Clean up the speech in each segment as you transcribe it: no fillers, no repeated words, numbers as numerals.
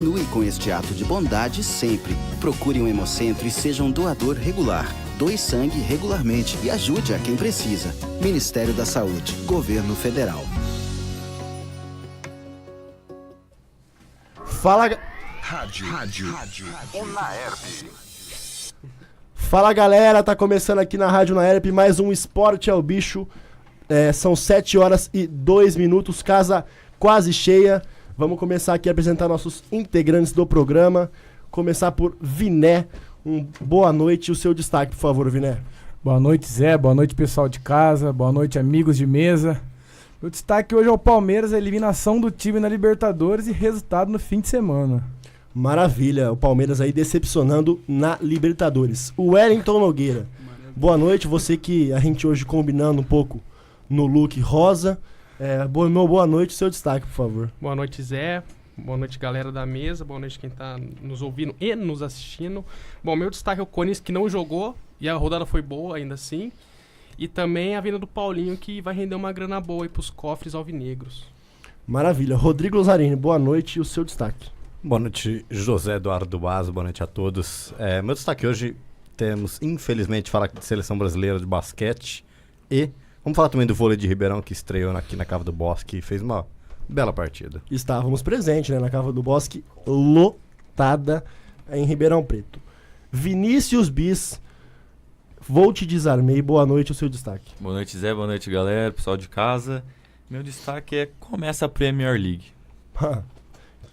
Continue com este ato de bondade sempre. Procure um hemocentro e seja um doador regular. Doe sangue regularmente e ajude a quem precisa. Ministério da Saúde, Governo Federal. Fala... Rádio Unaerp. Fala galera, tá começando aqui na Rádio Unaerp mais um Esporte é o Bicho. São 7 horas e 2 minutos, casa quase cheia. Vamos começar aqui a apresentar nossos integrantes do programa. Começar por Viné. Boa noite, o seu destaque, por favor, Viné. Boa noite, Zé. Boa noite, pessoal de casa. Boa noite, amigos de mesa. O destaque hoje é o Palmeiras, a eliminação do time na Libertadores e resultado no fim de semana. Maravilha, o Palmeiras aí decepcionando na Libertadores. O Wellington Nogueira. Boa noite, você que a gente hoje combinando um pouco no look rosa. Boa noite, seu destaque, por favor. Boa noite, Zé. Boa noite, galera da mesa. Boa noite quem tá nos ouvindo e nos assistindo. Bom, meu destaque é o Corinthians, que não jogou e a rodada foi boa ainda assim. E também a vinda do Paulinho, que vai render uma grana boa aí pros cofres alvinegros. Maravilha. Rodrigo Lozarini, boa noite e o seu destaque. Boa noite, José Eduardo Basso, boa noite a todos. Meu destaque hoje temos, infelizmente, falar de seleção brasileira de basquete e vamos falar também do vôlei de Ribeirão, que estreou aqui na Cava do Bosque e fez uma bela partida. Estávamos presentes, né, na Cava do Bosque, lotada em Ribeirão Preto. Vinícius Bis, vou te desarmei, boa noite, o seu destaque. Boa noite, Zé, boa noite, galera, pessoal de casa. Meu destaque é começa a Premier League.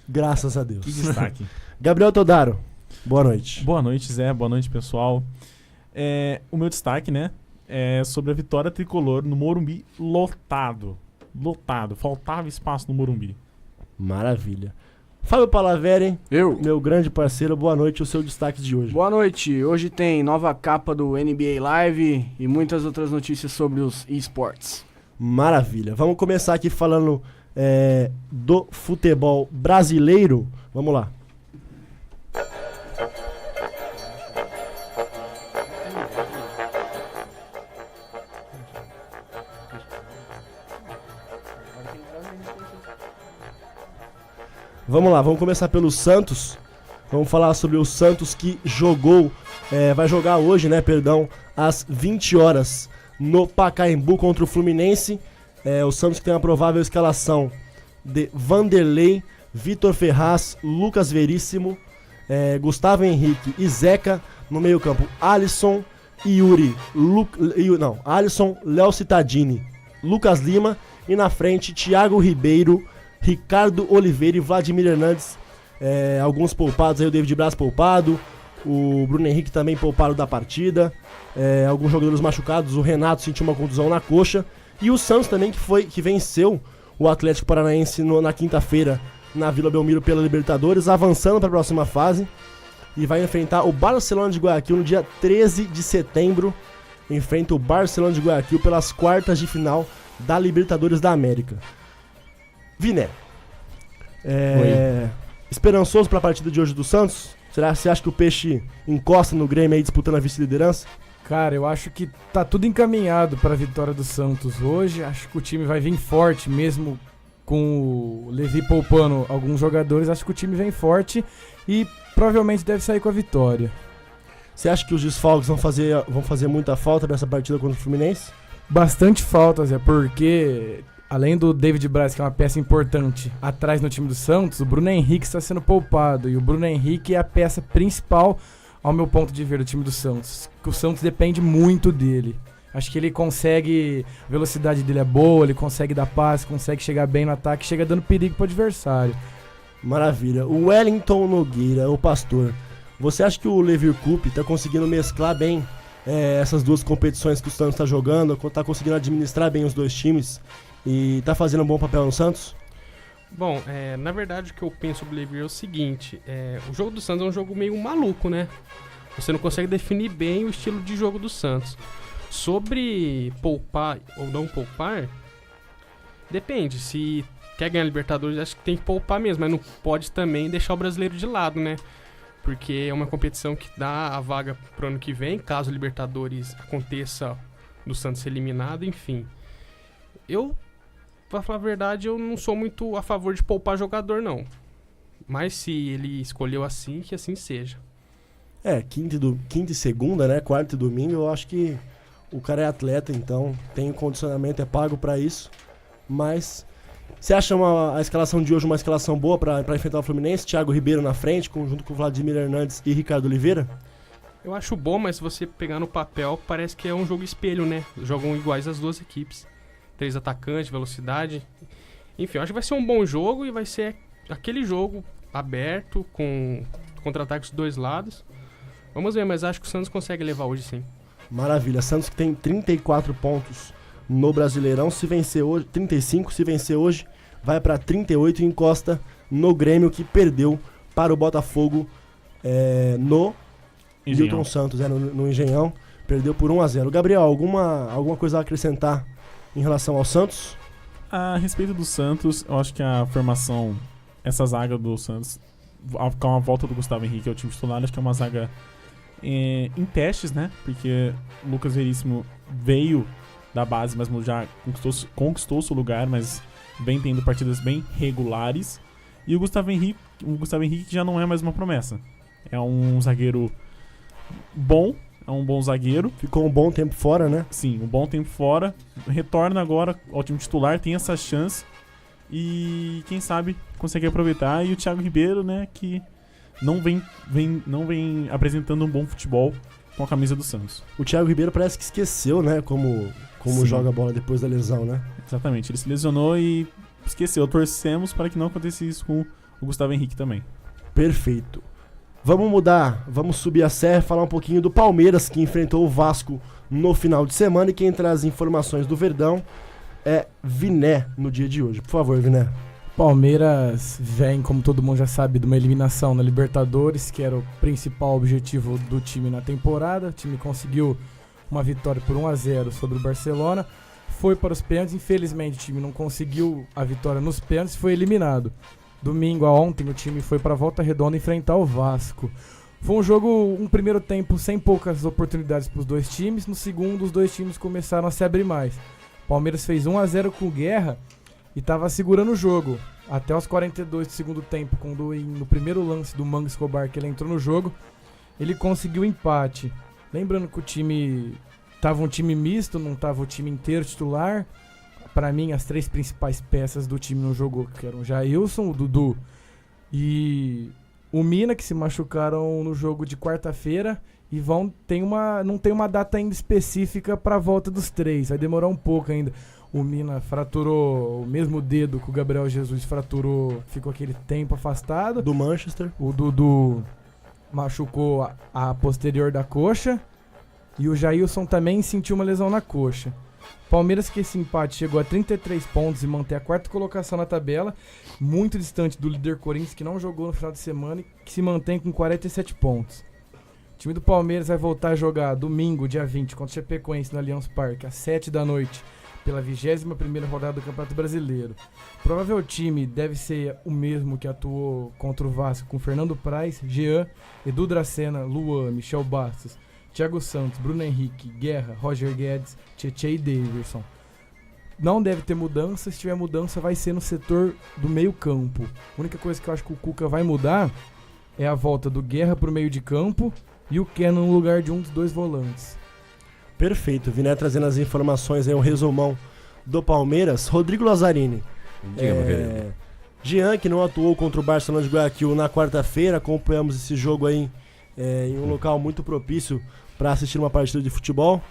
Graças a Deus. Que destaque. Gabriel Todaro, boa noite. Boa noite, Zé, boa noite, pessoal. O meu destaque, né, é sobre a vitória tricolor no Morumbi lotado. Faltava espaço no Morumbi. Maravilha. Fábio Palaveri, eu, meu grande parceiro, boa noite, o seu destaque de hoje. Boa noite, hoje tem nova capa do NBA Live e muitas outras notícias sobre os esportes. Maravilha, vamos começar aqui falando do futebol brasileiro, vamos lá. Vamos lá, vamos começar pelo Santos. Vamos falar sobre o Santos que vai jogar hoje, às 20 horas no Pacaembu contra o Fluminense. O Santos que tem a provável escalação de Vanderlei, Vitor Ferraz, Lucas Veríssimo, Gustavo Henrique e Zeca. No meio campo, Alisson, Alisson, Léo Cittadini, Lucas Lima. E na frente, Thiago Ribeiro, Ricardo Oliveira e Vladimir Hernandes. Alguns poupados aí, o David Braz poupado, o Bruno Henrique também poupado da partida, alguns jogadores machucados, o Renato sentiu uma contusão na coxa, e o Santos também que venceu o Atlético Paranaense na quinta-feira na Vila Belmiro pela Libertadores, avançando para a próxima fase, e vai enfrentar o Barcelona de Guayaquil no dia 13 de setembro, enfrenta o Barcelona de Guayaquil pelas quartas de final da Libertadores da América. Viné, esperançoso para a partida de hoje do Santos? Você acha que o Peixe encosta no Grêmio aí disputando a vice-liderança? Cara, eu acho que tá tudo encaminhado para a vitória do Santos hoje. Acho que o time vai vir forte, mesmo com o Levi poupando alguns jogadores. Acho que o time vem forte e provavelmente deve sair com a vitória. Você acha que os desfalques vão fazer muita falta nessa partida contra o Fluminense? Bastante falta, Zé, porque além do David Braz, que é uma peça importante atrás no time do Santos, o Bruno Henrique está sendo poupado. E o Bruno Henrique é a peça principal, ao meu ponto de ver, do time do Santos. Que o Santos depende muito dele. Acho que ele consegue, a velocidade dele é boa, ele consegue dar passe, consegue chegar bem no ataque, chega dando perigo para o adversário. Maravilha. O Wellington Nogueira, o pastor, você acha que o Lever Cup está conseguindo mesclar bem essas duas competições que o Santos está jogando, está conseguindo administrar bem os dois times e está fazendo um bom papel no Santos? Bom, na verdade o que eu penso sobre o Lever é o seguinte, o jogo do Santos é um jogo meio maluco, né? Você não consegue definir bem o estilo de jogo do Santos. Sobre poupar ou não poupar, depende. Se quer ganhar Libertadores, acho que tem que poupar mesmo, mas não pode também deixar o brasileiro de lado, né? Porque é uma competição que dá a vaga pro ano que vem, caso a Libertadores aconteça do Santos ser eliminado, enfim. Pra falar a verdade, eu não sou muito a favor de poupar jogador, não. Mas se ele escolheu assim, que assim seja. Quinta e segunda, né? Quarta e domingo, eu acho que o cara é atleta, então tem condicionamento, é pago pra isso. Mas você acha a escalação de hoje uma escalação boa pra enfrentar o Fluminense? Thiago Ribeiro na frente, junto com o Vladimir Hernandes e Ricardo Oliveira? Eu acho bom, mas se você pegar no papel, parece que é um jogo espelho, né? Jogam iguais as duas equipes. 3 atacantes, velocidade. Enfim, eu acho que vai ser um bom jogo e vai ser aquele jogo aberto, com contra-ataques dos dois lados. Vamos ver, mas acho que o Santos consegue levar hoje sim. Maravilha. Santos que tem 34 pontos no Brasileirão. Se vencer hoje, 35, se vencer hoje, vai para 38 e encosta no Grêmio, que perdeu para o Botafogo no Newton Santos, no Engenhão. Perdeu por 1-0. Gabriel, alguma coisa a acrescentar em relação ao Santos? A respeito do Santos, eu acho que a formação, essa zaga do Santos, com a volta do Gustavo Henrique ao time titular, acho que é uma zaga em testes, né? Porque o Lucas Veríssimo veio da base, mas já conquistou seu lugar, mas vem tendo partidas bem regulares. E o Gustavo Henrique já não é mais uma promessa. É um zagueiro bom, é um bom zagueiro. Ficou um bom tempo fora, né? Sim, um bom tempo fora. Retorna agora ao time titular, tem essa chance. E quem sabe consegue aproveitar. E o Thiago Ribeiro, né, que não vem apresentando um bom futebol com a camisa do Santos. O Thiago Ribeiro parece que esqueceu, né, como joga a bola depois da lesão, né? Exatamente, ele se lesionou e esqueceu. Torcemos para que não acontecesse isso com o Gustavo Henrique também. Perfeito. Vamos mudar, vamos subir a serra e falar um pouquinho do Palmeiras, que enfrentou o Vasco no final de semana. E quem traz informações do Verdão é Viné no dia de hoje. Por favor, Viné. Palmeiras vem, como todo mundo já sabe, de uma eliminação na Libertadores, que era o principal objetivo do time na temporada. O time conseguiu uma vitória por 1-0 sobre o Barcelona. Foi para os pênaltis, infelizmente o time não conseguiu a vitória nos pênaltis e foi eliminado. Domingo, ontem, o time foi para Volta Redonda enfrentar o Vasco. Foi um jogo, um primeiro tempo sem poucas oportunidades para os dois times. No segundo, os dois times começaram a se abrir mais. O Palmeiras fez 1-0 com o Guerra e estava segurando o jogo. Até os 42 do segundo tempo, quando no primeiro lance do Manga Escobar, que ele entrou no jogo, ele conseguiu o empate. Lembrando que o time estava um time misto, não estava o time inteiro titular. Para mim, as 3 principais peças do time no jogo, que eram o Jailson, o Dudu e o Mina, que se machucaram no jogo de quarta-feira e não tem uma data ainda específica para a volta dos 3. Vai demorar um pouco ainda. O Mina fraturou o mesmo dedo que o Gabriel Jesus fraturou, ficou aquele tempo afastado. Do Manchester. O Dudu machucou a posterior da coxa e o Jailson também sentiu uma lesão na coxa. Palmeiras, que esse empate chegou a 33 pontos e mantém a 4ª colocação na tabela, muito distante do líder Corinthians, que não jogou no final de semana e que se mantém com 47 pontos. O time do Palmeiras vai voltar a jogar domingo, dia 20, contra o Chapecoense no Allianz Parque, às 7 da noite, pela 21ª rodada do Campeonato Brasileiro. O provável time deve ser o mesmo que atuou contra o Vasco, com Fernando Praz, Jean, Edu Dracena, Luan, Michel Bastos, Thiago Santos, Bruno Henrique, Guerra, Roger Guedes, Tietê e Davidson. Não deve ter mudança, se tiver mudança vai ser no setor do meio campo. A única coisa que eu acho que o Cuca vai mudar é a volta do Guerra pro meio de campo e o Keno no lugar de um dos 2 volantes. Perfeito, Viné trazendo as informações aí, um resumão do Palmeiras. Rodrigo Lazzarini. Jean, que não atuou contra o Barcelona de Guayaquil na quarta-feira, acompanhamos esse jogo aí em um local muito propício para assistir uma partida de futebol.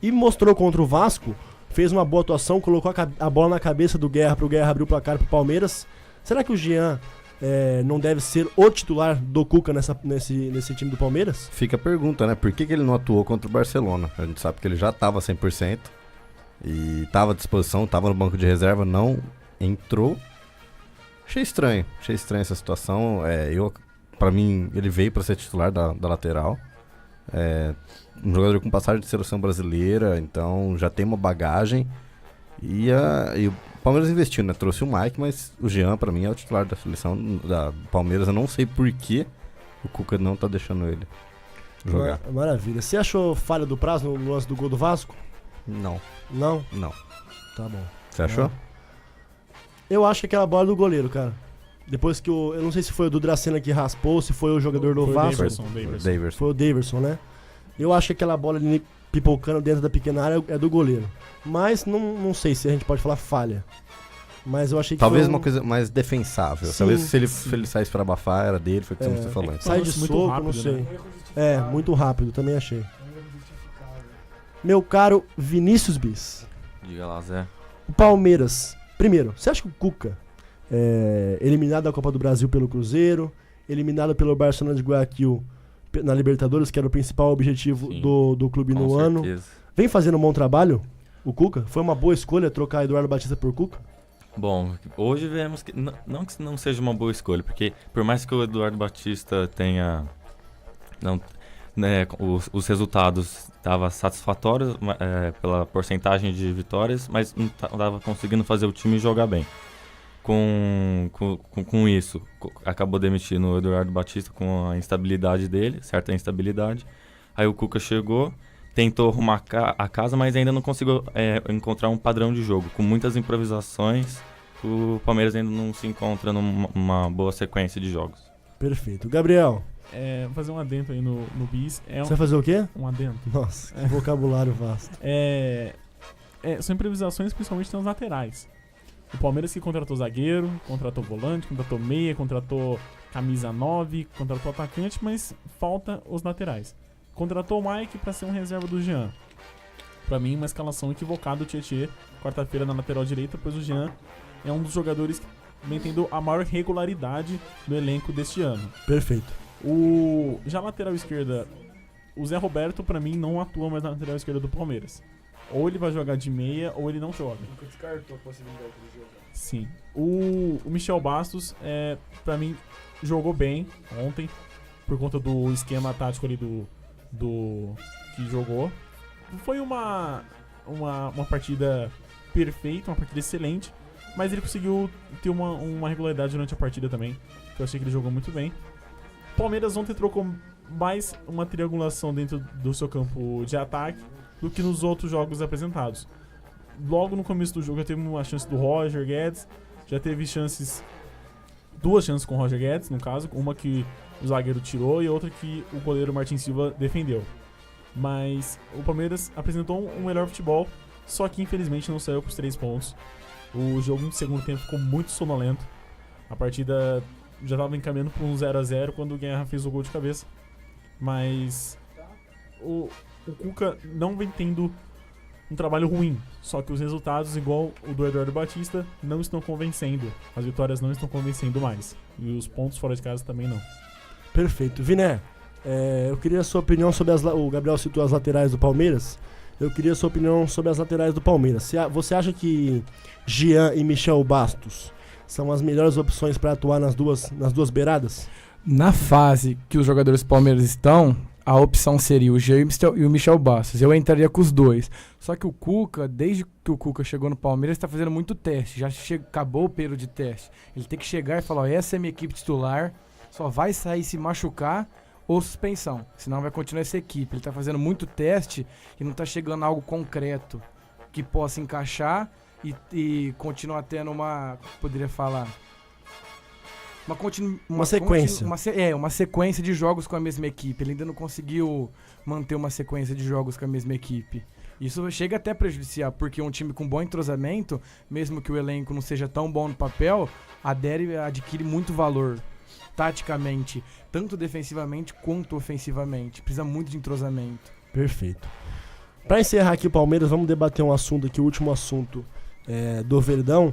E mostrou contra o Vasco, fez uma boa atuação, colocou a bola na cabeça do Guerra, pro Guerra abrir o placar pro Palmeiras. Será que o Jean não deve ser o titular do Cuca nesse time do Palmeiras? Fica a pergunta, né? Por que ele não atuou contra o Barcelona? A gente sabe que ele já estava 100% e estava à disposição, estava no banco de reserva, não entrou. Achei estranho essa situação. Pra mim, ele veio para ser titular da lateral. Um jogador com passagem de seleção brasileira, então já tem uma bagagem. E o Palmeiras investiu, né? Trouxe o Mike, mas o Jean, pra mim, é o titular da seleção da Palmeiras. Eu não sei por que o Cuca não tá deixando ele jogar. Maravilha. Você achou falha do Praz no lance do gol do Vasco? Não. Não? Não. Tá bom. Você achou? Eu acho que aquela bola do goleiro, cara. Depois que eu não sei se foi o do Dracena que raspou, se foi o jogador do Foi o Vasco. Daverson. Foi o Daverson, né? Eu acho que aquela bola ali pipocando dentro da pequena área é do goleiro. Mas não sei se a gente pode falar falha. Mas eu achei que Talvez foi uma coisa mais defensável. Sim, Talvez se ele saísse pra abafar, era dele, foi o que você falou antes. Sai de Muito soco, rápido, não sei. né? Muito rápido, também achei. Meu caro Vinícius Bis. Diga lá, Zé. O Palmeiras. Primeiro, você acha que o Cuca, eliminado da Copa do Brasil pelo Cruzeiro, eliminado pelo Barcelona de Guayaquil na Libertadores, que era o principal objetivo Sim, do clube com no ano, certeza. vem fazendo um bom trabalho? O Cuca? Foi uma boa escolha trocar Eduardo Batista por Cuca? Bom, hoje vemos que não que não seja uma boa escolha, porque por mais que o Eduardo Batista tenha os resultados estavam satisfatórios pela porcentagem de vitórias, mas não estava conseguindo fazer o time jogar bem. Com isso, acabou demitindo o Eduardo Batista com a instabilidade dele, certa instabilidade. Aí o Cuca chegou, tentou arrumar a casa, mas ainda não conseguiu encontrar um padrão de jogo. Com muitas improvisações, o Palmeiras ainda não se encontra numa boa sequência de jogos. Perfeito. Gabriel, Vou fazer um adendo aí no Bis. você vai fazer o quê? Um adendo. Nossa, que vocabulário vasto. São improvisações, principalmente nas laterais. O Palmeiras que contratou zagueiro, contratou volante, contratou meia, contratou camisa 9, contratou atacante, mas falta os laterais. Contratou o Mike pra ser um reserva do Jean. Pra mim, uma escalação equivocada do Tietê, quarta-feira na lateral direita, pois o Jean é um dos jogadores que vem tendo a maior regularidade do elenco deste ano. Perfeito. Já a lateral esquerda, o Zé Roberto, pra mim, não atua mais na lateral esquerda do Palmeiras. Ou ele vai jogar de meia, ou ele não joga. Nunca descartou a possibilidade de jogar. Sim. O Michel Bastos, pra mim, jogou bem ontem, por conta do esquema tático ali do que jogou. Foi uma partida perfeita, uma partida excelente, mas ele conseguiu ter uma regularidade durante a partida também. Eu achei que ele jogou muito bem. O Palmeiras ontem trocou mais uma triangulação dentro do seu campo de ataque do que nos outros jogos apresentados. Logo no começo do jogo já teve uma chance do Roger Guedes, já teve duas chances com o Roger Guedes, no caso, uma que o zagueiro tirou e outra que o goleiro Martin Silva defendeu. Mas o Palmeiras apresentou um melhor futebol, só que infelizmente não saiu com os 3 pontos. O jogo no segundo tempo ficou muito sonolento. A partida já estava encaminhando para um 0-0 quando o Guerra fez o gol de cabeça. Mas o Cuca não vem tendo um trabalho ruim, só que os resultados, igual o do Eduardo Batista, não estão convencendo. As vitórias não estão convencendo mais. E os pontos fora de casa também não. Perfeito. Viné, eu queria a sua opinião sobre o Gabriel citou as laterais do Palmeiras. Eu queria a sua opinião sobre as laterais do Palmeiras. Você acha que Jean e Michel Bastos são as melhores opções para atuar nas duas beiradas? Na fase que os jogadores do Palmeiras estão, a opção seria o Jean e o Michel Bastos. Eu entraria com os dois. Só que o Cuca, desde que o Cuca chegou no Palmeiras, está fazendo muito teste. Já acabou o período de teste. Ele tem que chegar e falar, ó, essa é a minha equipe titular, só vai sair se machucar ou suspensão. Senão vai continuar essa equipe. Ele está fazendo muito teste e não está chegando a algo concreto que possa encaixar e continuar tendo poderia falar... Uma sequência. Uma sequência de jogos com a mesma equipe. Ele ainda não conseguiu manter uma sequência de jogos com a mesma equipe. Isso chega até a prejudiciar, porque um time com bom entrosamento, mesmo que o elenco não seja tão bom no papel, adquire muito valor, taticamente, tanto defensivamente quanto ofensivamente. Precisa muito de entrosamento. Perfeito. Para encerrar aqui o Palmeiras, vamos debater um assunto aqui, o último assunto do Verdão.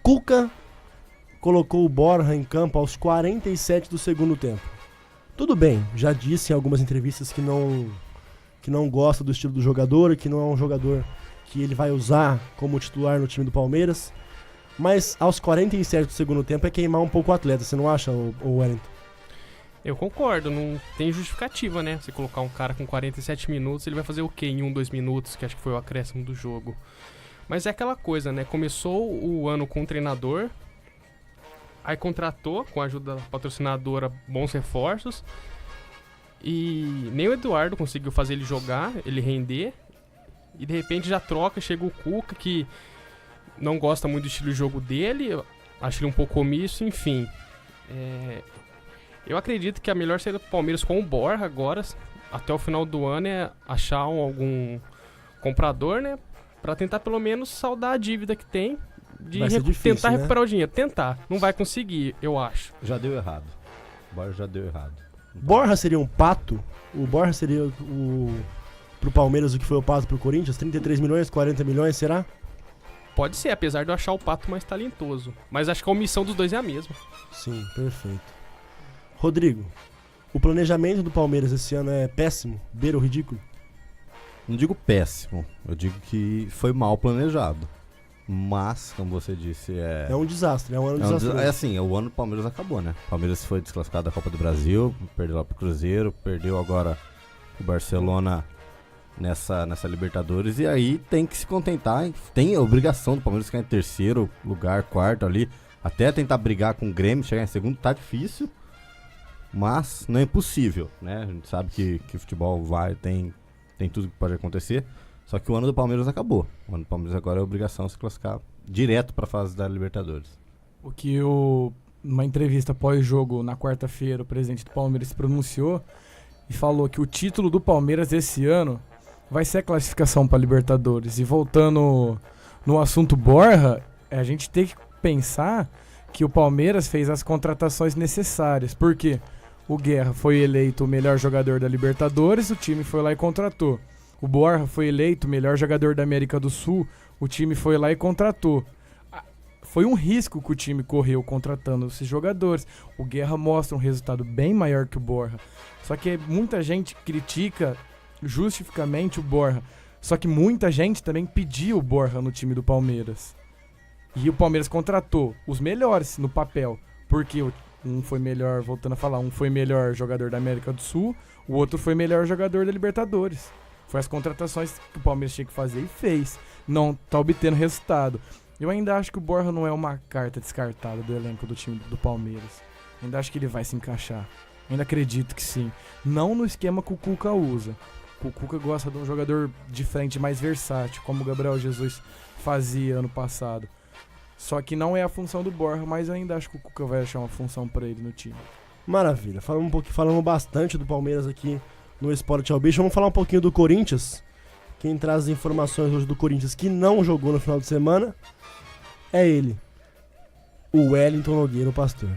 Cuca colocou o Borja em campo aos 47 do segundo tempo. Tudo bem, já disse em algumas entrevistas que não gosta do estilo do jogador, que não é um jogador que ele vai usar como titular no time do Palmeiras, mas aos 47 do segundo tempo é queimar um pouco o atleta, você não acha, o Wellington? Eu concordo, não tem justificativa, né? Você colocar um cara com 47 minutos, ele vai fazer o quê em 2 minutos, que acho que foi o acréscimo do jogo. Mas é aquela coisa, né? Começou o ano com um treinador, aí contratou, com a ajuda da patrocinadora, bons reforços. E nem o Eduardo conseguiu fazer ele jogar, ele render. E de repente já troca, chega o Cuca, que não gosta muito do estilo de jogo dele. Acho ele um pouco omisso, enfim. Eu acredito que a melhor saída pro Palmeiras com o Borja agora, até o final do ano, é achar algum comprador, né? Pra tentar pelo menos saldar a dívida que tem. Vai ser difícil, tentar né? recuperar o dinheiro. Tentar. Não vai conseguir, eu acho. Já deu errado. Borja já deu errado. Borja seria um pato? O Borja seria pro Palmeiras o que foi o pato pro Corinthians? 33 milhões, 40 milhões, será? Pode ser, apesar de eu achar o Pato mais talentoso. Mas acho que a omissão dos dois é a mesma. Sim, perfeito. Rodrigo, o planejamento do Palmeiras esse ano é péssimo? Beira o ridículo? Não digo péssimo, eu digo que foi mal planejado. Mas, como você disse, É um desastre, é um ano desastroso. é assim, o ano do Palmeiras acabou, né? O Palmeiras foi desclassificado da Copa do Brasil, perdeu lá pro Cruzeiro, perdeu agora o Barcelona nessa Libertadores, e aí tem que se contentar, tem a obrigação do Palmeiras ficar em terceiro lugar, quarto ali, até tentar brigar com o Grêmio, chegar em segundo, tá difícil, mas não é impossível, né? A gente sabe que futebol tem tudo que pode acontecer, só que o ano do Palmeiras acabou. O ano do Palmeiras agora é obrigação se classificar direto para a fase da Libertadores. O que numa entrevista pós-jogo na quarta-feira, o presidente do Palmeiras se pronunciou e falou que o título do Palmeiras esse ano vai ser a classificação para Libertadores. E voltando no assunto Borja, a gente tem que pensar que o Palmeiras fez as contratações necessárias. Por quê? O Guerra foi eleito o melhor jogador da Libertadores, o time foi lá e contratou. O Borja foi eleito o melhor jogador da América do Sul, o time foi lá e contratou. Foi um risco que o time correu contratando esses jogadores. O Guerra mostra um resultado bem maior que o Borja. Só que muita gente critica justificamente o Borja. Só que muita gente também pediu o Borja no time do Palmeiras. E o Palmeiras contratou os melhores no papel. Porque um foi melhor, voltando a falar, um foi melhor jogador da América do Sul, o outro foi melhor jogador da Libertadores. Foi as contratações que o Palmeiras tinha que fazer e fez. Não tá obtendo resultado. Eu ainda acho que o Borja não é uma carta descartada do elenco do time do Palmeiras. Ainda acho que ele vai se encaixar. Ainda acredito que sim. Não no esquema que o Cuca usa. O Cuca gosta de um jogador de frente mais versátil, como o Gabriel Jesus fazia ano passado. Só que não é a função do Borja, mas eu ainda acho que o Cuca vai achar uma função pra ele no time. Maravilha. Falamos bastante do Palmeiras aqui no Esporte ao Bicho. Vamos falar um pouquinho do Corinthians. Quem traz as informações hoje do Corinthians que não jogou no final de semana é ele, o Wellington Nogueira, o Pastor.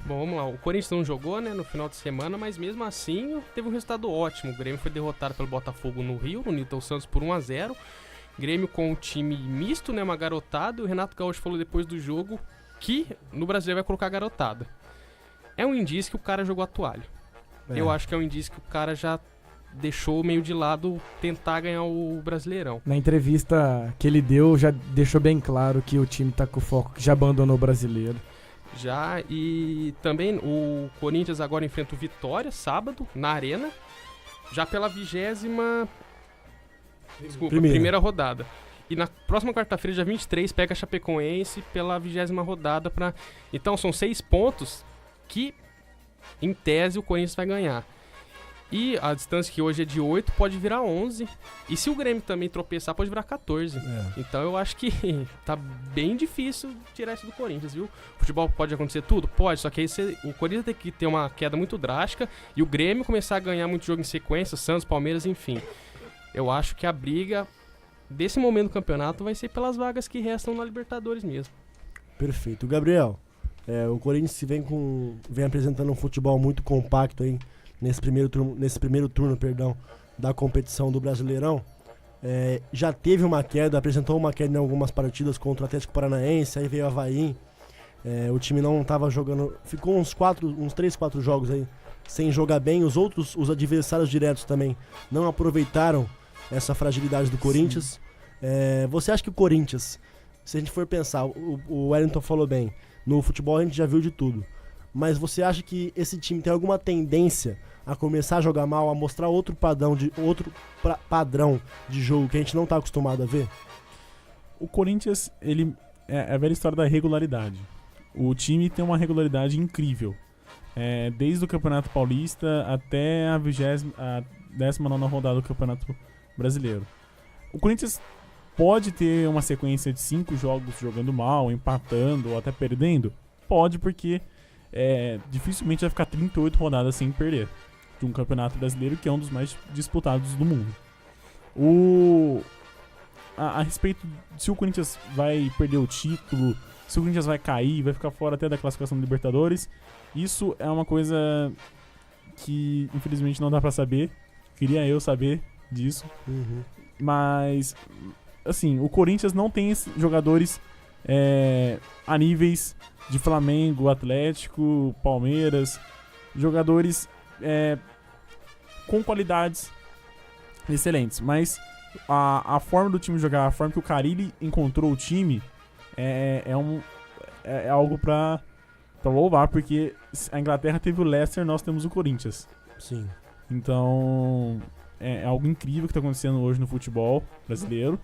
Bom, vamos lá. O Corinthians não jogou, né, no final de semana, mas mesmo assim teve um resultado ótimo. O Grêmio foi derrotado pelo Botafogo no Rio, no Newton Santos, por 1-0. Grêmio com um time misto, né, uma garotada. E o Renato Gaúcho falou depois do jogo que no Brasileiro vai colocar a garotada. É um indício que o cara jogou a toalha. Eu acho que é um indício que o cara já deixou meio de lado tentar ganhar o Brasileirão. Na entrevista que ele deu, já deixou bem claro que o time tá com foco, que já abandonou o Brasileiro. Já, e também o Corinthians agora enfrenta o Vitória, sábado, na Arena, já pela primeira rodada. E na próxima quarta-feira, dia 23, pega a Chapecoense pela 20ª rodada. Então são 6 pontos que, em tese, o Corinthians vai ganhar. E a distância que hoje é de 8 pode virar 11. E se o Grêmio também tropeçar, pode virar 14. Então eu acho que tá bem difícil tirar isso do Corinthians, viu? O futebol pode acontecer tudo? Pode, só que aí o Corinthians tem que ter uma queda muito drástica e o Grêmio começar a ganhar muito jogo em sequência, Santos, Palmeiras, enfim. Eu acho que a briga desse momento do campeonato vai ser pelas vagas que restam na Libertadores mesmo. Perfeito. Gabriel, o Corinthians vem apresentando um futebol muito compacto aí nesse primeiro turno da competição do Brasileirão. Já teve uma queda, apresentou uma queda em algumas partidas contra o Atlético Paranaense, aí veio o Avaí. O time não estava jogando, ficou uns 3, 4 jogos aí sem jogar bem. Os adversários diretos também não aproveitaram essa fragilidade do Corinthians. Você acha que o Corinthians, se a gente for pensar, o Wellington falou bem, no futebol a gente já viu de tudo, mas você acha que esse time tem alguma tendência a começar a jogar mal, a mostrar outro padrão de jogo que a gente não está acostumado a ver? O Corinthians, ele é a velha história da regularidade. O time tem uma regularidade incrível. Desde o Campeonato Paulista até a 19ª rodada do Campeonato Brasileiro. O Corinthians pode ter uma sequência de 5 jogos jogando mal, empatando ou até perdendo? Pode, porque dificilmente vai ficar 38 rodadas sem perder de um campeonato brasileiro que é um dos mais disputados do mundo. A respeito de se o Corinthians vai perder o título, se o Corinthians vai cair, vai ficar fora até da classificação do Libertadores, isso é uma coisa que infelizmente não dá pra saber. Queria eu saber disso. Mas, assim, o Corinthians não tem jogadores a níveis de Flamengo, Atlético, Palmeiras, jogadores com qualidades excelentes, mas a forma do time jogar, a forma que o Carille encontrou o time é algo pra louvar, porque a Inglaterra teve o Leicester, nós temos o Corinthians. Sim. Então é algo incrível que tá acontecendo hoje no futebol brasileiro.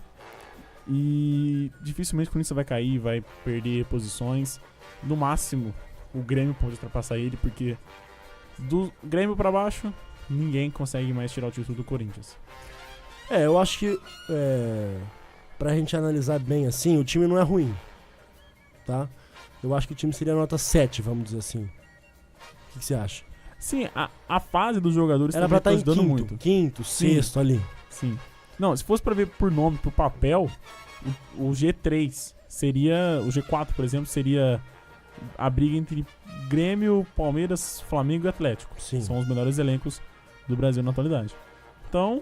E dificilmente o Corinthians vai cair, vai perder posições. No máximo, o Grêmio pode ultrapassar ele, porque do Grêmio pra baixo, ninguém consegue mais tirar o título do Corinthians. Eu acho que pra gente analisar bem assim, o time não é ruim, tá? Eu acho que o time seria nota 7, vamos dizer assim. O que você acha? Sim, a fase dos jogadores era pra estar em ajudando muito. Quinto, sexto ali. Sim. Não, se fosse pra ver por nome, por papel, o G3 seria... O G4, por exemplo, seria a briga entre Grêmio, Palmeiras, Flamengo e Atlético. Sim. São os melhores elencos do Brasil na atualidade. Então,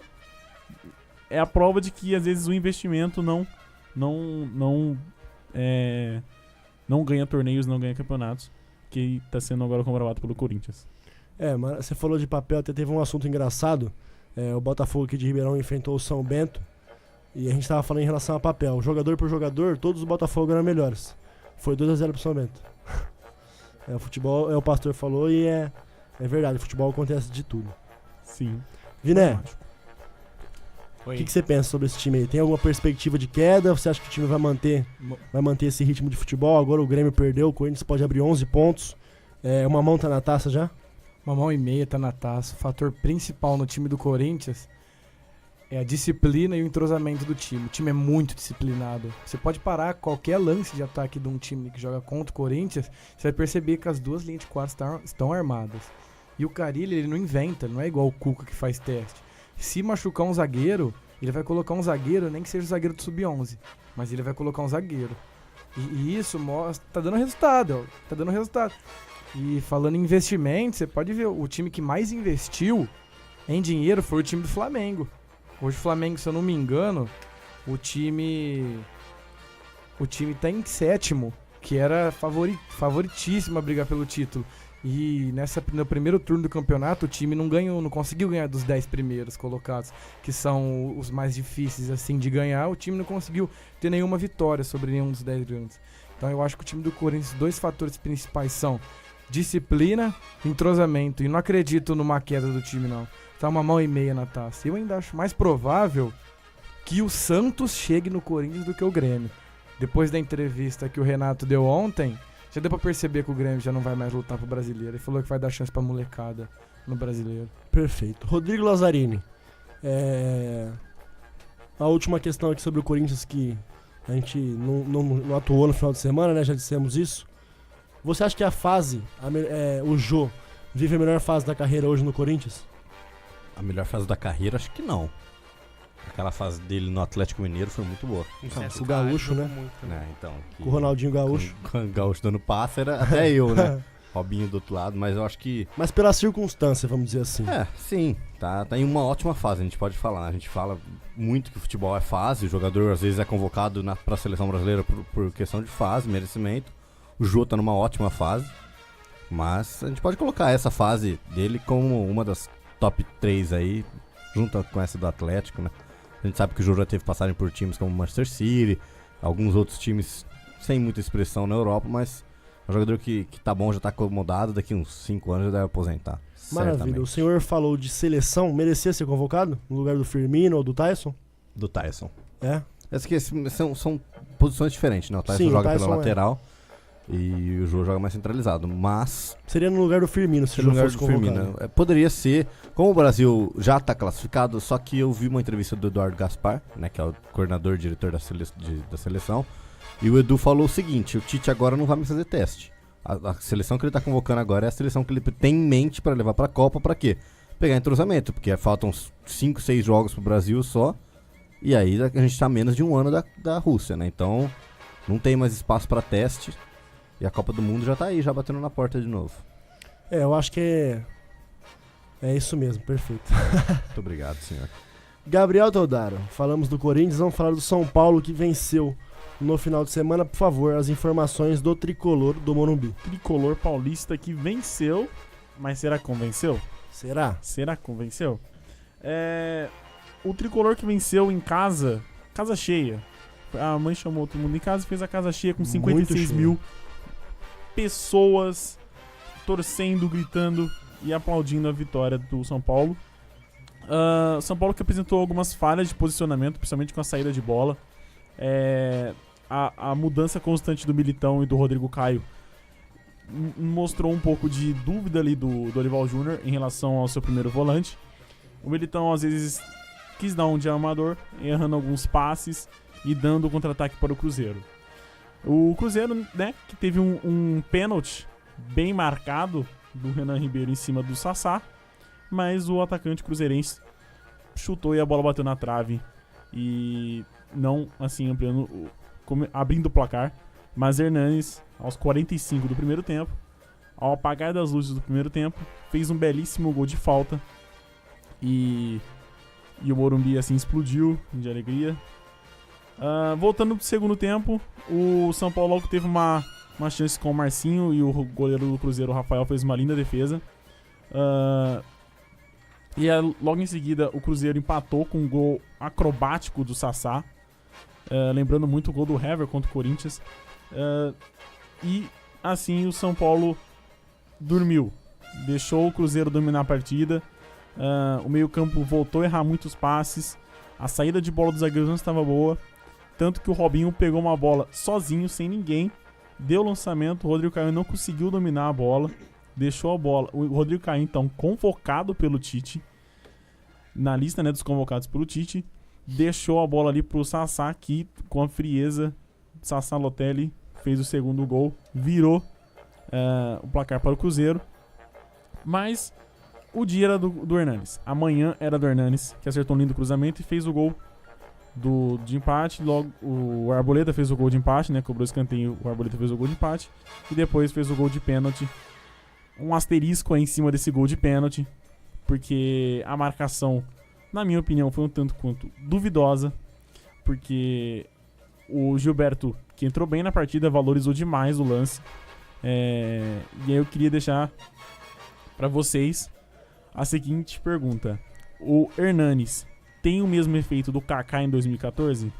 é a prova de que às vezes o investimento não ganha torneios, não ganha campeonatos, que está sendo agora comprovado pelo Corinthians. Mas você falou de papel, até teve um assunto engraçado. O Botafogo aqui de Ribeirão enfrentou o São Bento e a gente tava falando em relação a papel. Jogador por jogador, todos os Botafogo eram melhores. Foi 2-0 pro São Bento. O futebol, o pastor falou, e é verdade, o futebol acontece de tudo. Sim. Viné, o que você pensa sobre esse time aí? Tem alguma perspectiva de queda? Você acha que o time vai manter esse ritmo de futebol? Agora o Grêmio perdeu, o Corinthians pode abrir 11 pontos. Uma mão tá na taça já? Uma mão e meia tá na taça. O fator principal no time do Corinthians é a disciplina e o entrosamento do time. O time é muito disciplinado. Você pode parar qualquer lance de ataque de um time que joga contra o Corinthians, você vai perceber que as duas linhas de quadra estão armadas. E o Carille, ele não inventa, não é igual o Cuca que faz teste. Se machucar um zagueiro, ele vai colocar um zagueiro, nem que seja o zagueiro do Sub-11, mas ele vai colocar um zagueiro. E isso mostra, tá dando resultado. E falando em investimento, você pode ver, o time que mais investiu em dinheiro foi o time do Flamengo. Hoje o Flamengo, se eu não me engano, o time tá em 7º, que era favoritíssimo a brigar pelo título. E no primeiro turno do campeonato, o time não conseguiu ganhar dos 10 primeiros colocados, que são os mais difíceis assim de ganhar. O time não conseguiu ter nenhuma vitória sobre nenhum dos 10 grandes. Então eu acho que o time do Corinthians, 2 fatores principais são disciplina, entrosamento. E não acredito numa queda do time, não. Tá uma mão e meia na taça. Eu ainda acho mais provável que o Santos chegue no Corinthians do que o Grêmio. Depois da entrevista que o Renato deu ontem, já deu pra perceber que o Grêmio já não vai mais lutar pro Brasileiro. Ele falou que vai dar chance pra molecada no Brasileiro. Perfeito. Rodrigo Lazzarini. A última questão aqui sobre o Corinthians, que a gente não atuou no final de semana, né? Já dissemos isso. Você acha que o Jô vive a melhor fase da carreira hoje no Corinthians? A melhor fase da carreira, acho que não. Aquela fase dele no Atlético Mineiro foi muito boa. O Gaúcho, né? Então, com o Ronaldinho Gaúcho. Com o Gaúcho dando passe, era até eu, né? Robinho do outro lado, mas eu acho que... Mas pela circunstância, vamos dizer assim. Sim. Tá em uma ótima fase, a gente pode falar. A gente fala muito que o futebol é fase, o jogador às vezes é convocado pra seleção brasileira por questão de fase, merecimento. O Jô tá numa ótima fase, mas a gente pode colocar essa fase dele como uma das top 3 aí, junto com essa do Atlético, né? A gente sabe que o Jô já teve passagem por times como Manchester City, alguns outros times sem muita expressão na Europa, mas é um jogador que tá bom, já tá acomodado, daqui uns 5 anos já deve aposentar. Maravilha. Certamente. O senhor falou de seleção, merecia ser convocado no lugar do Firmino ou do Tyson? Do Tyson. Essas que são posições diferentes, né? O Tyson joga pela lateral. E o Jô joga mais centralizado, mas... Seria no lugar do Firmino, se não fosse convocado. Poderia ser. Como o Brasil já está classificado, só que eu vi uma entrevista do Eduardo Gaspar, né, que é o coordenador, diretor da seleção, e o Edu falou o seguinte: o Tite agora não vai mais fazer teste. A seleção que ele tá convocando agora é a seleção que ele tem em mente pra levar pra Copa, pra quê? Pegar entrosamento, porque faltam uns 5, 6 jogos pro Brasil só, e aí a gente tá a menos de um ano da Rússia, né? Então não tem mais espaço pra teste, e a Copa do Mundo já tá aí, já batendo na porta de novo. Eu acho que é isso mesmo, perfeito. Muito obrigado, senhor. Gabriel Teodoro, falamos do Corinthians, vamos falar do São Paulo que venceu no final de semana. Por favor, as informações do tricolor do Morumbi. Tricolor paulista que venceu, mas será que convenceu? Será? Será que convenceu? O tricolor que venceu em casa cheia. A mãe chamou todo mundo em casa e fez a casa cheia com 56 mil pessoas torcendo, gritando e aplaudindo a vitória do São Paulo. São Paulo que apresentou algumas falhas de posicionamento, principalmente com a saída de bola. A mudança constante do Militão e do Rodrigo Caio mostrou um pouco de dúvida ali do Dorival Júnior em relação ao seu primeiro volante. O Militão às vezes quis dar um de amador, errando alguns passes e dando o contra-ataque para o Cruzeiro. O Cruzeiro, né, que teve um pênalti bem marcado do Renan Ribeiro em cima do Sassá, mas o atacante cruzeirense chutou e a bola bateu na trave e não assim abrindo o placar. Mas Hernanes, aos 45 do primeiro tempo, ao apagar das luzes do primeiro tempo, fez um belíssimo gol de falta e o Morumbi assim explodiu de alegria. Voltando pro segundo tempo, o São Paulo logo teve uma chance com o Marcinho e o goleiro do Cruzeiro, o Rafael, fez uma linda defesa. Logo em seguida o Cruzeiro empatou com um gol acrobático do Sassá, lembrando muito o gol do Hever contra o Corinthians. E assim o São Paulo dormiu, deixou o Cruzeiro dominar a partida. O meio-campo voltou a errar muitos passes, a saída de bola dos zagueiros não estava boa, tanto que o Robinho pegou uma bola sozinho, sem ninguém, deu o lançamento, o Rodrigo Caio não conseguiu dominar a bola, deixou a bola. O Rodrigo Caio, então, convocado pelo Tite, na lista, né, dos convocados pelo Tite, deixou a bola ali pro Sassá, que com a frieza, Sassá Lotelli fez o segundo gol, virou o placar para o Cruzeiro. Mas o dia era do Hernanes, amanhã era do Hernanes, que acertou um lindo cruzamento e fez o gol de empate. Logo o Arboleda fez o gol de empate, né, cobrou escanteio, o Arboleda fez o gol de empate e depois fez o gol de pênalti. Um asterisco aí em cima desse gol de pênalti, porque a marcação, na minha opinião, foi um tanto quanto duvidosa, porque o Gilberto, que entrou bem na partida, valorizou demais o lance. E aí eu queria deixar para vocês a seguinte pergunta: o Hernanes tem o mesmo efeito do Kaká em 2014?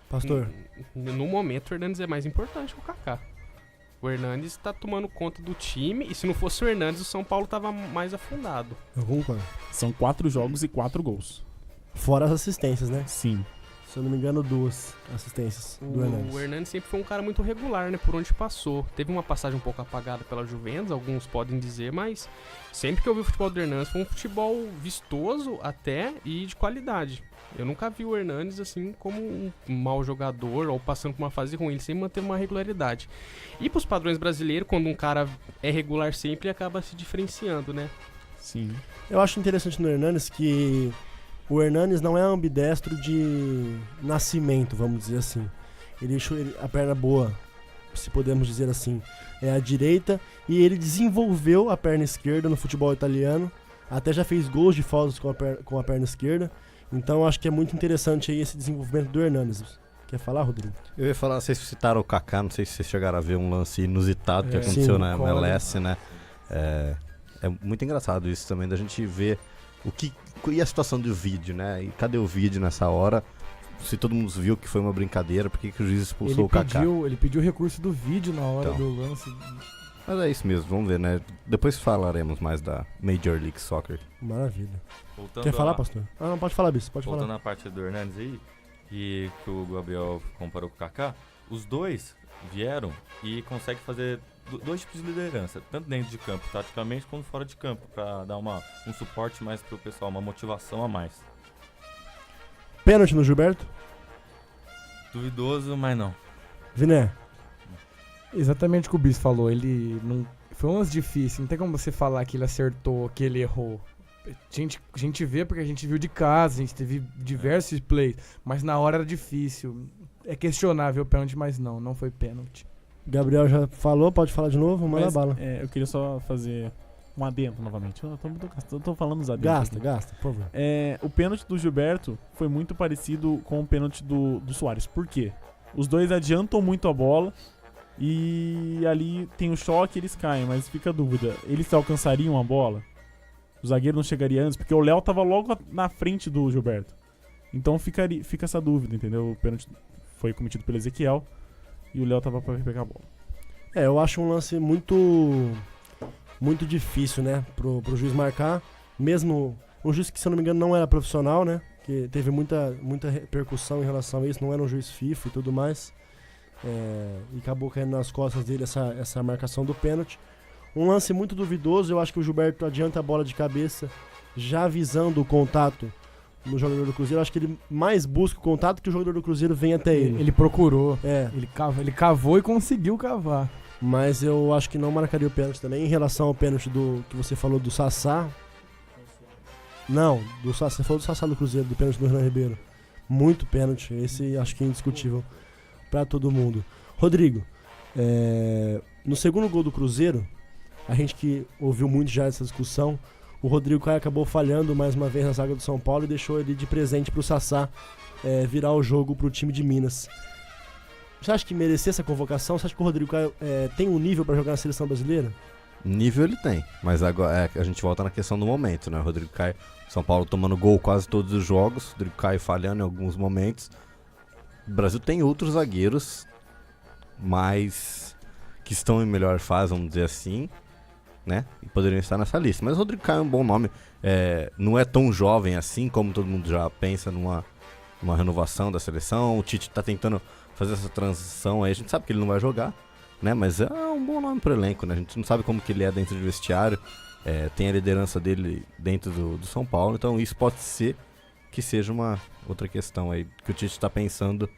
Pastor? No momento, o Hernanes é mais importante que o Kaká. O Hernanes tá tomando conta do time, e se não fosse o Hernanes, o São Paulo tava mais afundado. Eu concordo. São 4 jogos e 4 gols. Fora as assistências, né? Sim. Se eu não me engano, 2 assistências do Hernanes. O Hernanes sempre foi um cara muito regular, né? Por onde passou. Teve uma passagem um pouco apagada pela Juventus, alguns podem dizer, mas sempre que eu vi o futebol do Hernanes foi um futebol vistoso até e de qualidade. Eu nunca vi o Hernanes assim como um mau jogador ou passando por uma fase ruim. Ele sempre manteve uma regularidade. E pros padrões brasileiros, quando um cara é regular sempre, ele acaba se diferenciando, né? Sim. Eu acho interessante no Hernanes que o Hernanes não é ambidestro de nascimento, vamos dizer assim. Ele deixou a perna boa, se podemos dizer assim, é a direita, e ele desenvolveu a perna esquerda no futebol italiano, até já fez gols de faltas com a perna esquerda. Então eu acho que é muito interessante aí esse desenvolvimento do Hernanes. Quer falar, Rodrigo? Eu ia falar, vocês citaram o Kaká, não sei se vocês chegaram a ver um lance inusitado que aconteceu na MLS, né? É muito engraçado isso também, da gente ver e a situação do vídeo, né? E cadê o vídeo nessa hora? Se todo mundo viu que foi uma brincadeira, por que o juiz expulsou o Kaká? Ele pediu o recurso do vídeo na hora do lance. Mas é isso mesmo, vamos ver, né? Depois falaremos mais da Major League Soccer. Maravilha. Voltando Quer falar, pastor? Não, pode falar, Bis, pode Voltando falar. à parte do Hernanes aí, e que o Gabriel comparou com o Kaká, os dois vieram e conseguem fazer dois tipos de liderança, tanto dentro de campo, taticamente, quanto fora de campo, pra dar um suporte mais pro pessoal, uma motivação a mais. Pênalti no Gilberto? Duvidoso, mas não. Viné? Exatamente o que o Bis falou, ele não... Foi um lance difícil, não tem como você falar que ele acertou, que ele errou. A gente vê porque a gente viu de casa, a gente teve diversos plays, mas na hora era difícil. É questionável o pênalti, mas não foi pênalti. Gabriel já falou, pode falar de novo? Manda Mas, bala. eu queria só fazer um adendo novamente. Eu tô falando os adendos. Gasta, por favor. O pênalti do Gilberto foi muito parecido com o pênalti do Suárez. Por quê? Os dois adiantam muito a bola e ali tem o choque e eles caem, mas fica a dúvida. Eles alcançariam a bola? O zagueiro não chegaria antes? Porque o Léo tava logo na frente do Gilberto. Então fica essa dúvida, entendeu? O pênalti foi cometido pelo Ezequiel e o Léo tava pra pegar a bola. Eu acho um lance muito difícil, né, pro juiz marcar. Mesmo um juiz que, se eu não me engano, não era profissional, né, que teve muita repercussão em relação a isso, não era um juiz FIFA e tudo mais. E acabou caindo nas costas dele essa marcação do pênalti. Um lance muito duvidoso, eu acho que o Gilberto adianta a bola de cabeça, já visando o contato no jogador do Cruzeiro. Eu acho que ele mais busca o contato que o jogador do Cruzeiro vem até ele. Ele procurou, ele cavou e conseguiu cavar. Mas eu acho que não marcaria o pênalti também. Em relação ao pênalti que você falou do Sassá. Não, do Sassá, você falou do Sassá do Cruzeiro, do pênalti do Renan Ribeiro. Muito pênalti, esse acho que é indiscutível pra todo mundo. Rodrigo, no segundo gol do Cruzeiro, a gente que ouviu muito já essa discussão, o Rodrigo Caio acabou falhando mais uma vez na zaga do São Paulo e deixou ele de presente pro Sassá virar o jogo pro time de Minas. Você acha que merecia essa convocação? Você acha que o Rodrigo Caio tem um nível pra jogar na seleção brasileira? Nível ele tem, mas agora a gente volta na questão do momento, né? O Rodrigo Caio, São Paulo tomando gol quase todos os jogos, o Rodrigo Caio falhando em alguns momentos. O Brasil tem outros zagueiros, mas que estão em melhor fase, vamos dizer assim, né? E poderiam estar nessa lista. Mas o Rodrigo Caio é um bom nome, não é tão jovem assim, como todo mundo já pensa numa renovação da seleção. O Tite tá tentando fazer essa transição aí, a gente sabe que ele não vai jogar, né? Mas é um bom nome pro elenco, né? A gente não sabe como que ele é dentro do vestiário, tem a liderança dele dentro do São Paulo, então isso pode ser que seja uma outra questão aí que o Tite tá pensando,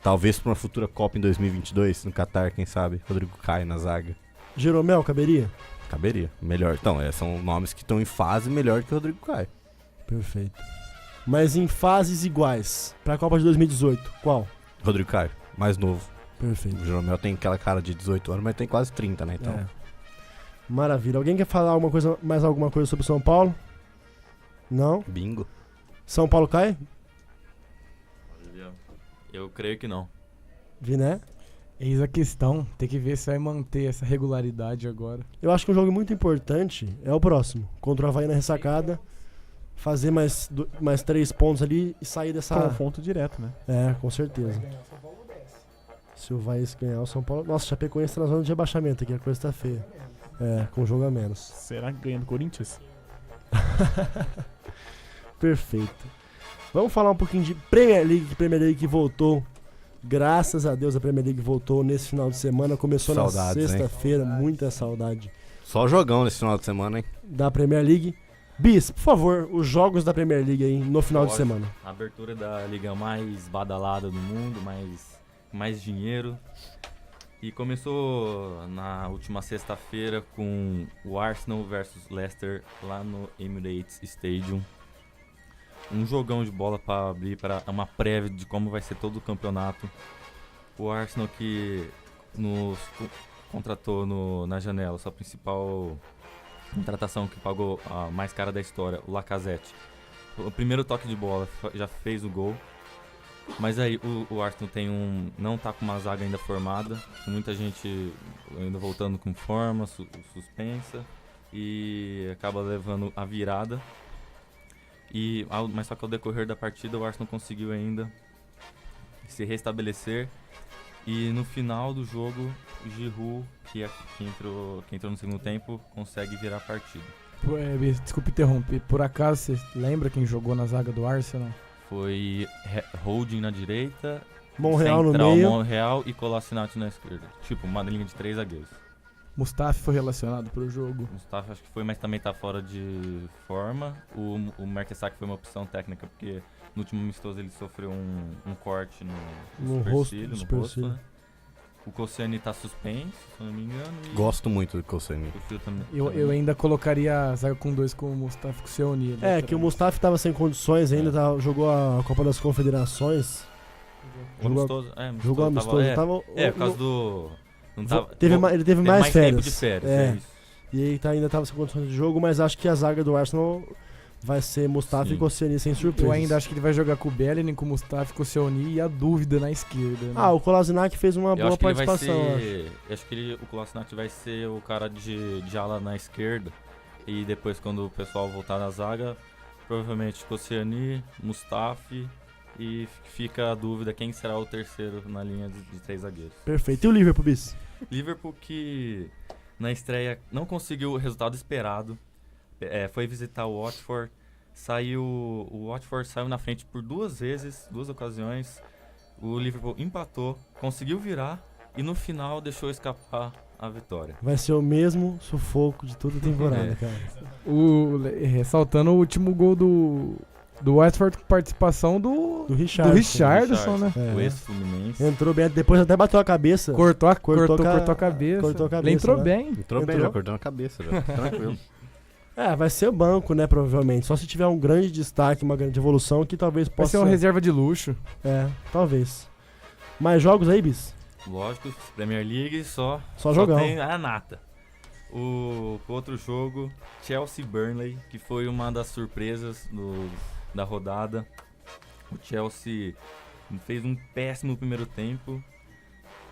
talvez para uma futura Copa em 2022, no Catar, quem sabe, Rodrigo Caio na zaga. Jeromel, caberia? Caberia, melhor. Então, são nomes que estão em fase melhor que o Rodrigo Caio. Perfeito. Mas em fases iguais, pra Copa de 2018, qual? Rodrigo Caio, mais novo. Perfeito. O Jeromel tem aquela cara de 18 anos, mas tem quase 30, né? Então. Maravilha. Alguém quer falar mais alguma coisa sobre o São Paulo? Não? Bingo. São Paulo cai? Eu creio que não. Viné? Eis a questão, tem que ver se vai manter essa regularidade agora. Eu acho que um jogo muito importante é o próximo. Contra o Avaí na ressacada. Fazer mais 3 pontos ali e sair dessa... Confronto direto, né? Com certeza. Se o Avaí ganhar o São Paulo... Nossa, Chapecoense tá na zona de rebaixamento aqui, a coisa tá feia. Com um jogo a menos. Será que ganha do Corinthians? Perfeito. Vamos falar um pouquinho de Premier League que voltou. Graças a Deus a Premier League voltou nesse final de semana. Começou Saudades, na sexta-feira, muita saudade. Só jogão nesse final de semana, hein? Da Premier League. Bis, por favor, os jogos da Premier League aí no final de semana. A abertura da liga mais badalada do mundo, mais dinheiro. E começou na última sexta-feira com o Arsenal versus Leicester lá no Emirates Stadium. Um jogão de bola para abrir para uma prévia de como vai ser todo o campeonato. O Arsenal que nos contratou na janela, sua principal contratação que pagou a mais cara da história, o Lacazette. O primeiro toque de bola já fez o gol. Mas aí o Arsenal não tá com uma zaga ainda formada, com muita gente ainda voltando com forma, suspensa, e acaba levando a virada. Mas só que ao decorrer da partida o Arsenal conseguiu ainda se restabelecer. E no final do jogo, o Giroud, que entrou no segundo tempo, consegue virar a partida. Desculpa interromper, por acaso você lembra quem jogou na zaga do Arsenal? Foi Holding na direita, Monreal central, no meio. Monreal e Kolasinac na esquerda. Tipo, uma linha de 3 zagueiros. Mustafi foi relacionado pro jogo. Mustafi acho que foi, mas também tá fora de forma. O Mertesacker foi uma opção técnica, porque no último amistoso ele sofreu um corte no rosto, supercílio, no no rosto, supercílio. né? O Koscielny tá suspenso, se eu não me engano. E Gosto muito do Koscielny. o Fio também. Eu ainda colocaria a zaga com 2 com o Mustafa e com o Koscielny. Que o Mustafa tava sem condições ainda, jogou a Copa das Confederações. Jogou amistoso. Por causa do... Não tava, ele teve mais tempo de férias. férias, É. isso. E aí ainda tava sem condições de jogo, mas acho que a zaga do Arsenal vai ser Mustafa e Koscielny sem surpresa. Eu ainda acho que ele vai jogar com o Bellingham, com o Mustafa e com o Koscielny e a dúvida na esquerda. Né? O Kolasinac fez uma boa participação. Eu acho que o Kolasinac vai ser o cara de ala na esquerda. E depois, quando o pessoal voltar na zaga, provavelmente Koscielny, Mustafa, e fica a dúvida quem será o terceiro na linha de 3 zagueiros. Perfeito. E o Liverpool, Bis? Liverpool que na estreia não conseguiu o resultado esperado. Foi visitar o Watford. O Watford saiu na frente por 2 vezes, 2 ocasiões. O Liverpool empatou, conseguiu virar e no final deixou escapar a vitória. Vai ser o mesmo sufoco de toda a temporada, cara. Ressaltando o último gol do Watford com participação do Richarlison, né? O ex-Fluminense. Entrou bem, depois até bateu a cabeça. Cortou a cabeça. Cortou a cabeça. Ele entrou né? bem. Entrou bem, já cortando a cabeça, já. Tranquilo. Vai ser o banco, né, provavelmente. Só se tiver um grande destaque, uma grande evolução, que talvez Vai possa... ser uma reserva de luxo. Talvez. Mais jogos aí, Bis? Lógico, Premier League só jogão. Tem a nata. O outro jogo, Chelsea-Burnley, que foi uma das surpresas da rodada. O Chelsea fez um péssimo primeiro tempo,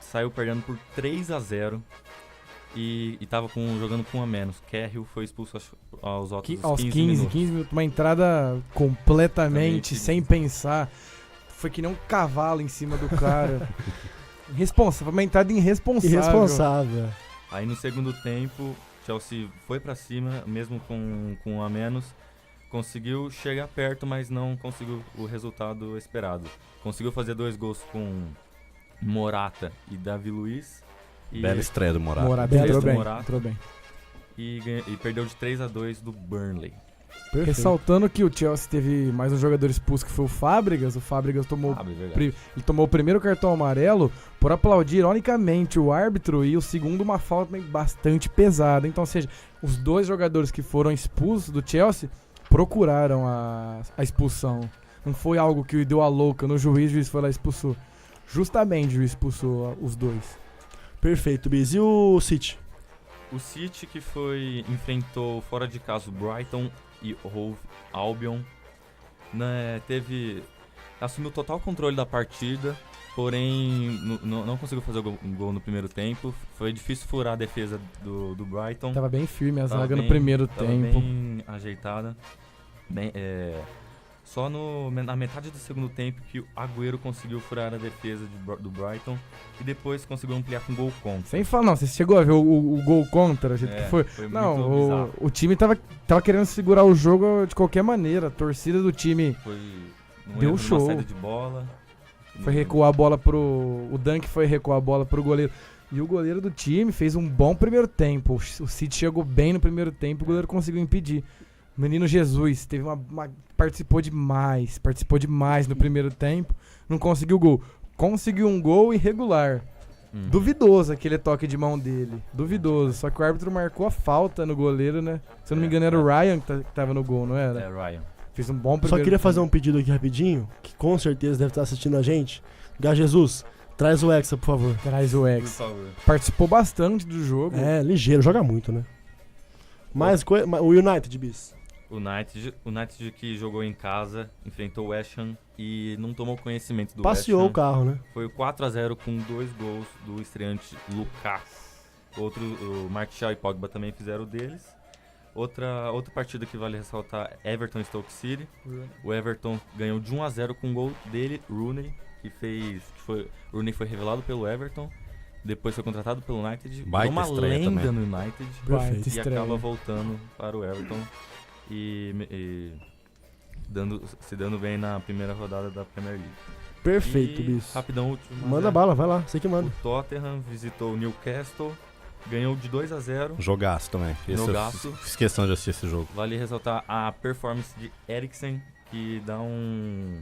saiu perdendo por 3-0 e tava jogando com 1 a menos. Cahill foi expulso aos 15 minutos. Uma entrada completamente sem pensar. Foi que nem um cavalo em cima do cara. Irresponsável, uma entrada irresponsável. Aí no segundo tempo, Chelsea foi pra cima, mesmo com 1 a menos. Conseguiu chegar perto, mas não conseguiu o resultado esperado. Conseguiu fazer 2 gols com Morata e Davi Luiz. Bela estreia do Morata. Entrou bem. E perdeu de 3-2 do Burnley. Perfeito. Ressaltando que o Chelsea teve mais um jogador expulso, que foi o Fábregas. O Fábregas tomou o primeiro cartão amarelo por aplaudir, ironicamente, o árbitro, e o segundo uma falta bastante pesada. Então, ou seja, os 2 jogadores que foram expulsos do Chelsea procuraram a expulsão. Não foi algo que deu a louca no juiz, o juiz foi lá e expulsou. Justamente o juiz expulsou os 2. Perfeito, Bis. E o City? O City que enfrentou fora de casa o Brighton e Hove Albion, né, assumiu total controle da partida, porém não conseguiu fazer um gol no primeiro tempo. Foi difícil furar a defesa do Brighton. Tava bem firme a zaga no primeiro tempo. Bem ajeitada. Só na metade do segundo tempo que o Agüero conseguiu furar a defesa do Brighton e depois conseguiu ampliar com gol contra. Sem falar, não, você chegou a ver o gol contra? Que foi não, o time tava querendo segurar o jogo de qualquer maneira. A torcida do time deu show. Saída de bola. Foi recuar a bola o Dunk foi recuar a bola pro goleiro. E o goleiro do time fez um bom primeiro tempo. O City chegou bem no primeiro tempo, o goleiro conseguiu impedir. O menino Jesus teve participou demais no primeiro tempo, não conseguiu gol. Conseguiu um gol irregular. Duvidoso aquele toque de mão dele. Duvidoso. Só que o árbitro marcou a falta no goleiro, né? Se eu não me engano, era o Ryan que tava no gol, não era? Ryan. Fez um bom primeiro Só queria fazer um pedido aqui rapidinho, que com certeza deve estar assistindo a gente. Gá Jesus, traz o Hexa, por favor. Traz o Hexa. Participou bastante do jogo. Ligeiro, joga muito, né? Mas o United, Bis. O United que jogou em casa, enfrentou o West Ham e não tomou conhecimento do Passeou West Ham. o carro, né? Foi 4-0 com 2 gols do estreante Lukaku. O Martial e Pogba também fizeram o deles. Outra partida que vale ressaltar, Everton e Stoke City. O Everton ganhou de 1-0 com um gol dele, Rooney, Rooney foi revelado pelo Everton. Depois foi contratado pelo United. Uma lenda também no United. Perfeito. E acaba voltando para o Everton. Se dando bem na primeira rodada da Premier League. Perfeito, Bis. Rapidão, último. Manda bala, vai lá, você que manda. O Tottenham visitou o Newcastle, ganhou de 2-0. Jogaço também. Jogaço. Fiz questão de assistir esse jogo. Vale ressaltar a performance de Eriksen, que dá um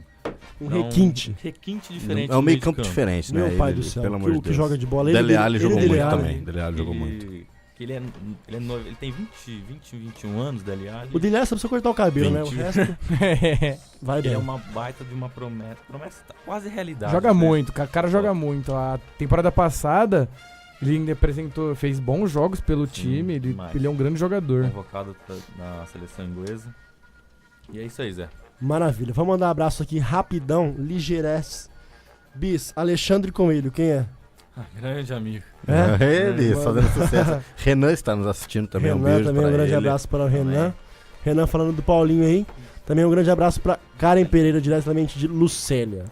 requinte. requinte diferente. É um no meio de campo diferente, né? Meu pai Ele, do céu, pelo amor de que Deus. joga de bola. Dele Alli jogou Dele muito Alli. também. Dele Alli jogou muito. Que ele é novo, ele tem 21 anos, Dele Alli. O Dele Alli só precisa cortar o cabelo, né? O 20. resto vai Ele bem. é uma baita de uma promessa. Promessa tá quase realidade. Joga né? muito, o cara joga muito. A temporada passada, ele ainda apresentou, fez bons jogos pelo time, demais. ele é um grande jogador. Convocado na seleção inglesa. E é isso aí, Zé. Maravilha. Vamos mandar um abraço aqui rapidão, ligeirez. Bis, Alexandre Coelho, quem é? Grande amigo. Ele, Mano. fazendo sucesso. Renan está nos assistindo também. Renan, um beijo também pra um grande ele. abraço para o Renan. Renan falando do Paulinho aí. Também um grande abraço para Karen Pereira, diretamente de Lucélia.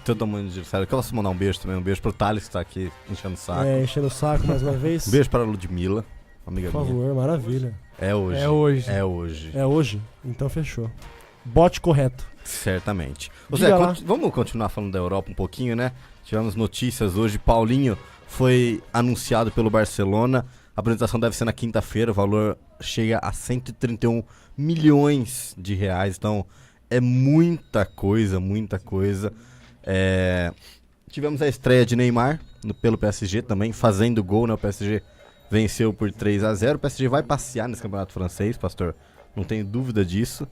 Todo mundo de sério. Eu posso mandar um beijo também. Um beijo pro Thales que tá aqui enchendo o saco. Enchendo o saco mais uma vez. Um beijo para a Ludmilla, amiga Por minha. favor, maravilha. É hoje. É hoje. É hoje. É hoje? Então fechou. Bote correto. Certamente. Ô, Diga Zé, lá. vamos continuar falando da Europa um pouquinho, né? Tivemos notícias hoje. Paulinho foi anunciado pelo Barcelona. A apresentação deve ser na quinta-feira. O valor chega a 131 milhões de reais. Então, é muita coisa, muita coisa. Tivemos a estreia de Neymar pelo PSG também, fazendo gol, né? O PSG venceu por 3-0. O PSG vai passear nesse campeonato francês, pastor. Não tenho dúvida disso.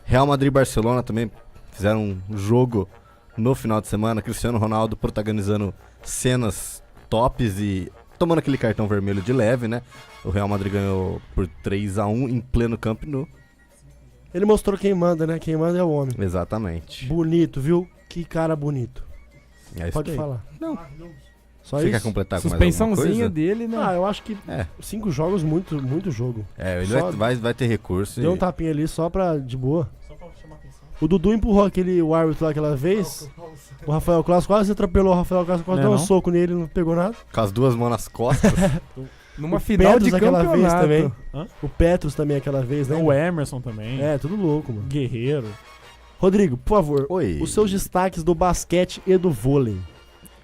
Real Madrid e Barcelona também fizeram um jogo no final de semana. Cristiano Ronaldo protagonizando cenas tops e tomando aquele cartão vermelho de leve, né? O Real Madrid ganhou por 3-1 em pleno Camp Nou. Ele mostrou quem manda, né? Quem manda é o homem. Exatamente. Bonito, viu? Que cara bonito. É isso Pode aí. falar. Não. Só Você isso? quer completar com mais alguma Suspensãozinha coisa? dele, né? Eu acho que 5 jogos, muito jogo. Ele Só- vai ter recurso. Deu um tapinha ali só pra, de boa. O Dudu empurrou o árbitro lá aquela vez. O Rafael Claus quase atropelou o Rafael Claus, quase Não é deu um não? soco nele, não pegou nada. Com as duas mãos nas costas. Numa O final Petros de aquela vez campeonato. também. Hã? O Petros também aquela vez, né? O Emerson também. Tudo louco, mano. Guerreiro. Rodrigo, por favor, Oi. os seus destaques do basquete e do vôlei.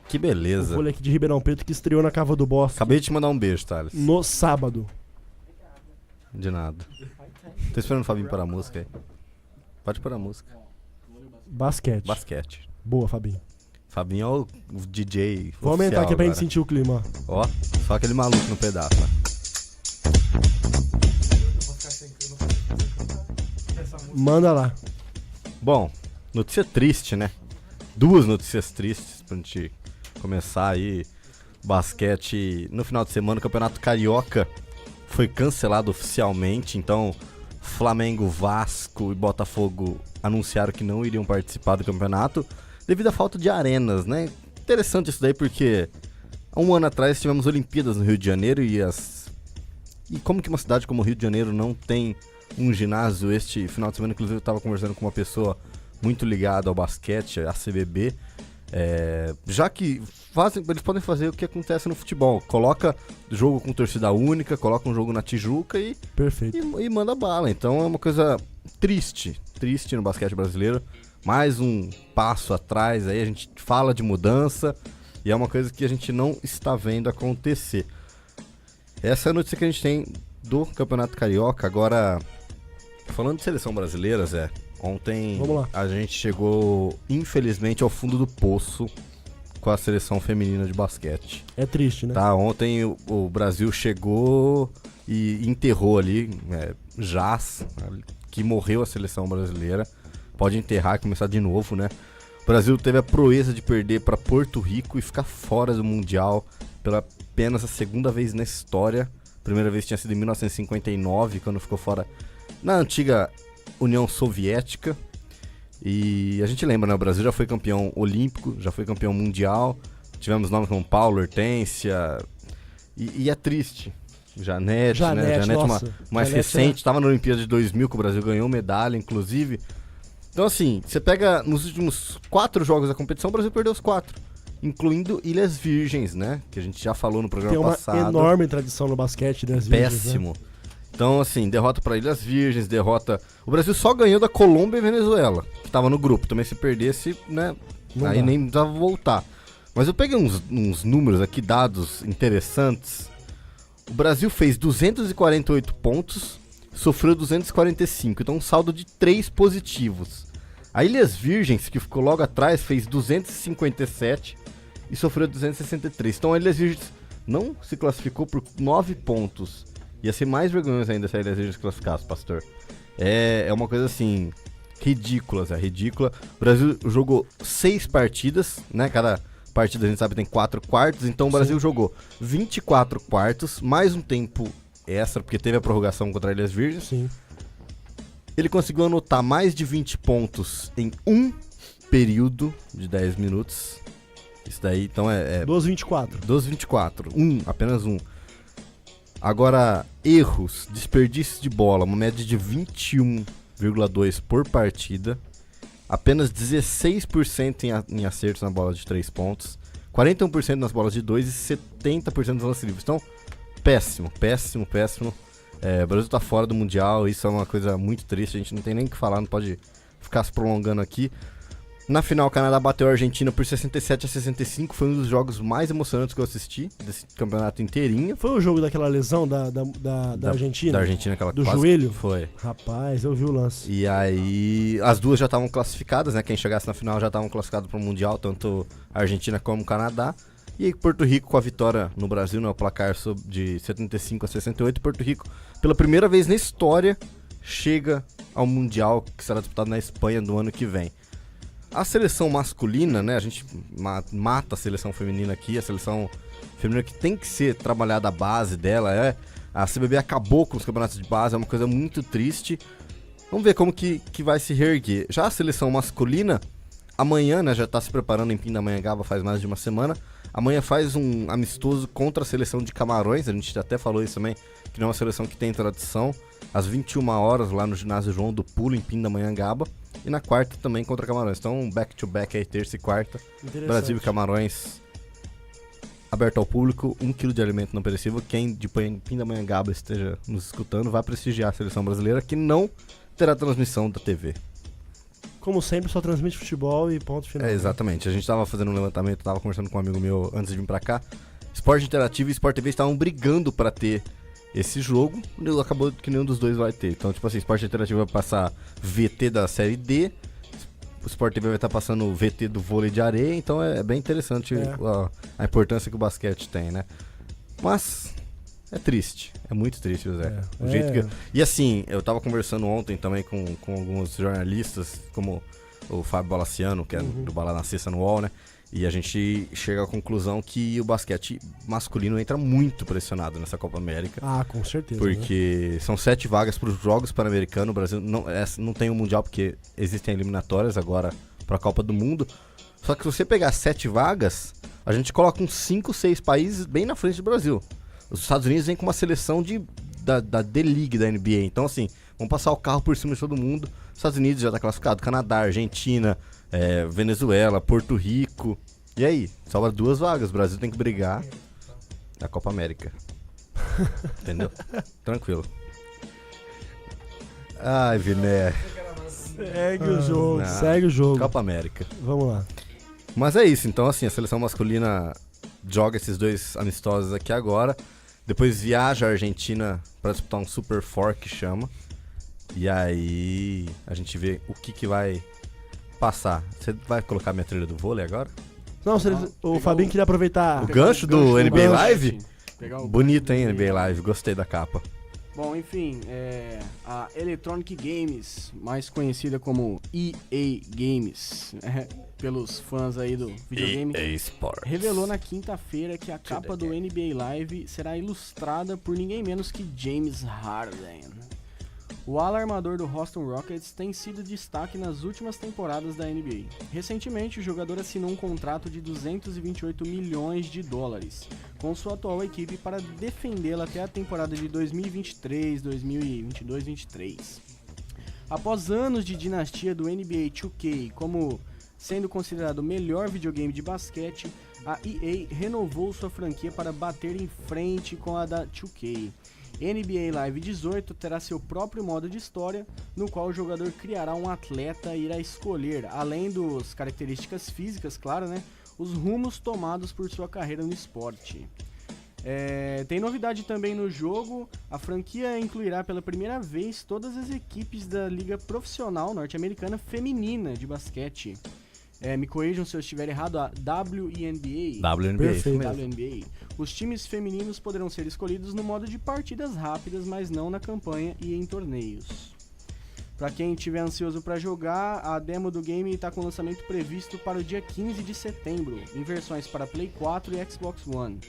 Que O beleza. vôlei aqui de Ribeirão Preto que estreou na Cava do Bosque Acabei de te mandar um beijo, Thales. no sábado. De nada. Tô esperando o Fabinho parar a música aí. Pode parar a música. Basquete. Basquete. Boa, Fabinho. Fabinho é o DJ. Vou aumentar aqui pra gente agora. sentir o clima, ó. Ó, só aquele maluco no pedaço, né? Manda lá. Bom, notícia triste, né? Duas notícias tristes pra gente começar aí. Basquete no final de semana, o Campeonato Carioca foi cancelado oficialmente, então Flamengo, Vasco e Botafogo anunciaram que não iriam participar do campeonato devido à falta de arenas, né? Interessante isso daí porque há um ano atrás tivemos Olimpíadas no Rio de Janeiro e como que uma cidade como o Rio de Janeiro não tem um ginásio? Este final de semana, inclusive, eu estava conversando com uma pessoa muito ligada ao basquete, a CBB, já que eles podem fazer o que acontece no futebol, coloca jogo com torcida única, coloca um jogo na Tijuca Perfeito. e manda bala. Então é uma coisa triste no basquete brasileiro. Mais um passo atrás, aí a gente fala de mudança e é uma coisa que a gente não está vendo acontecer. Essa é a notícia que a gente tem do Campeonato Carioca. Agora, falando de seleção brasileira, Zé, ontem Vamos lá. a gente chegou, infelizmente, ao fundo do poço com a seleção feminina de basquete. É triste, né? Tá, ontem o Brasil chegou e enterrou ali, Jazz, que morreu a seleção brasileira. Pode enterrar e começar de novo, né? O Brasil teve a proeza de perder para Porto Rico e ficar fora do Mundial pela apenas a segunda vez na história. A primeira vez tinha sido em 1959, quando ficou fora na antiga União Soviética. E a gente lembra, né? O Brasil já foi campeão olímpico, já foi campeão mundial. Tivemos nomes como Paulo, Hortência. E é triste. Janete, né? Janete nossa. mais Janete recente. Estava na Olimpíada de 2000, que o Brasil ganhou medalha, inclusive. Então, assim, você pega nos últimos 4 jogos da competição, o Brasil perdeu os 4. Incluindo Ilhas Virgens, né? Que a gente já falou no programa Tem uma passado. enorme tradição no basquete das Virgens, né? Péssimo. Então, assim, derrota para Ilhas Virgens, derrota... O Brasil só ganhou da Colômbia e Venezuela, que tava no grupo. Também se perdesse, né? Não aí dá. nem precisava voltar. Mas eu peguei uns números aqui, dados interessantes. O Brasil fez 248 pontos, sofreu 245. Então, um saldo de 3 positivos. A Ilhas Virgens, que ficou logo atrás, fez 257 e sofreu 263. Então a Ilhas Virgens não se classificou por 9 pontos. Ia ser mais vergonhoso ainda se a Ilhas Virgens classificasse, pastor. É uma coisa assim, ridícula, Zé, ridícula. O Brasil jogou 6 partidas, né? Cada partida a gente sabe tem 4 quartos, então o Brasil jogou 24 quartos, mais um tempo extra, porque teve a prorrogação contra a Ilhas Virgens. Sim. Ele conseguiu anotar mais de 20 pontos em um período de 10 minutos. Isso daí, então é 12-24. 12-24. Apenas um. Agora, erros, desperdícios de bola, uma média de 21,2 por partida. Apenas 16% em acertos na bola de 3 pontos. 41% nas bolas de 2 e 70% nos lances livres. Então, péssimo. O Brasil tá fora do Mundial, isso é uma coisa muito triste, a gente não tem nem o que falar, não pode ficar se prolongando aqui. Na final, o Canadá bateu a Argentina por 67-65, foi um dos jogos mais emocionantes que eu assisti, desse campeonato inteirinho. Foi o jogo daquela lesão da Argentina? Da Argentina, aquela do joelho? Foi. Rapaz, eu vi o lance. E aí, as duas já estavam classificadas, né? Quem chegasse na final já estavam classificados para o Mundial, tanto a Argentina como o Canadá. E aí, Porto Rico com a vitória no Brasil, no placar de 75-68. Porto Rico, pela primeira vez na história, chega ao Mundial, que será disputado na Espanha do ano que vem. A seleção masculina, né, a gente mata a seleção feminina aqui, a seleção feminina que tem que ser trabalhada a base dela, a CBB acabou com os campeonatos de base, é uma coisa muito triste. Vamos ver como que vai se reerguer. Já a seleção masculina, amanhã, né, já está se preparando em Pindamonhangaba faz mais de uma semana, amanhã faz um amistoso contra a seleção de Camarões, a gente até falou isso também, que não é uma seleção que tem tradição, às 21 horas lá no ginásio João do Pulo, em Pindamonhangaba. E na quarta também contra Camarões. Então, back-to-back aí, terça e quarta. Brasil e Camarões aberto ao público, 1 kg de alimento não perecível. Quem de Pindamonhangaba esteja nos escutando vai prestigiar a seleção brasileira, que não terá transmissão da TV. Como sempre, só transmite futebol e ponto final. Exatamente. A gente tava fazendo um levantamento, tava conversando com um amigo meu antes de vir pra cá. Esporte Interativo e Sport TV estavam brigando pra ter esse jogo, acabou que nenhum dos dois vai ter. Então, tipo assim, Esporte Interativo vai passar VT da Série D, o Sport TV vai estar passando VT do vôlei de areia, então é bem interessante a importância que o basquete tem, né? Mas é triste, é muito triste, Zé. E assim, eu tava conversando ontem também com alguns jornalistas, como o Fábio Balaciano, que é do Bala na Sexta no UOL, né? E a gente chega à conclusão que o basquete masculino entra muito pressionado nessa Copa América. Ah, com certeza. Porque são 7 vagas para os Jogos Pan-Americanos. O Brasil não tem o Mundial porque existem eliminatórias agora para a Copa do Mundo. Só que se você pegar 7 vagas, a gente coloca uns 5, 6 países bem na frente do Brasil. Os Estados Unidos vêm com uma seleção da D-League da NBA. Então, assim, vamos passar o carro por cima de todo mundo. Os Estados Unidos já está classificado. Canadá, Argentina, Venezuela, Porto Rico. E aí? Sobra 2 vagas. O Brasil tem que brigar na Copa América. Entendeu? Tranquilo. Ai, Viné. Segue o jogo. Copa América. Vamos lá. Mas é isso. Então, assim, a seleção masculina joga esses 2 amistosos aqui agora. Depois viaja à Argentina pra disputar um Super 4 que chama. E aí a gente vê o que vai passar. Você vai colocar minha trilha do vôlei agora? Não, o Fabinho queria aproveitar o gancho do NBA Live? Pegar o Bonito, hein, NBA Live. Gostei da capa. Bom, enfim, a Electronic Games, mais conhecida como EA Games, pelos fãs aí do videogame, EA Sports, revelou na quinta-feira que a capa do NBA Live será ilustrada por ninguém menos que James Harden. O ala armador do Houston Rockets tem sido destaque nas últimas temporadas da NBA. Recentemente, o jogador assinou um contrato de $228 milhões com sua atual equipe para defendê-la até a temporada de 2023-2022-23. Após anos de dinastia do NBA 2K como sendo considerado o melhor videogame de basquete, a EA renovou sua franquia para bater em frente com a da 2K. NBA Live 18 terá seu próprio modo de história, no qual o jogador criará um atleta e irá escolher, além das características físicas, claro, né, os rumos tomados por sua carreira no esporte. Tem novidade também no jogo. A franquia incluirá pela primeira vez todas as equipes da Liga Profissional Norte-Americana Feminina de basquete. Me corrijam se eu estiver errado, a WNBA. Perfeito. WNBA. Os times femininos poderão ser escolhidos no modo de partidas rápidas, mas não na campanha e em torneios. Para quem estiver ansioso para jogar, a demo do game está com lançamento previsto para o dia 15 de setembro, em versões para Play 4 e Xbox One.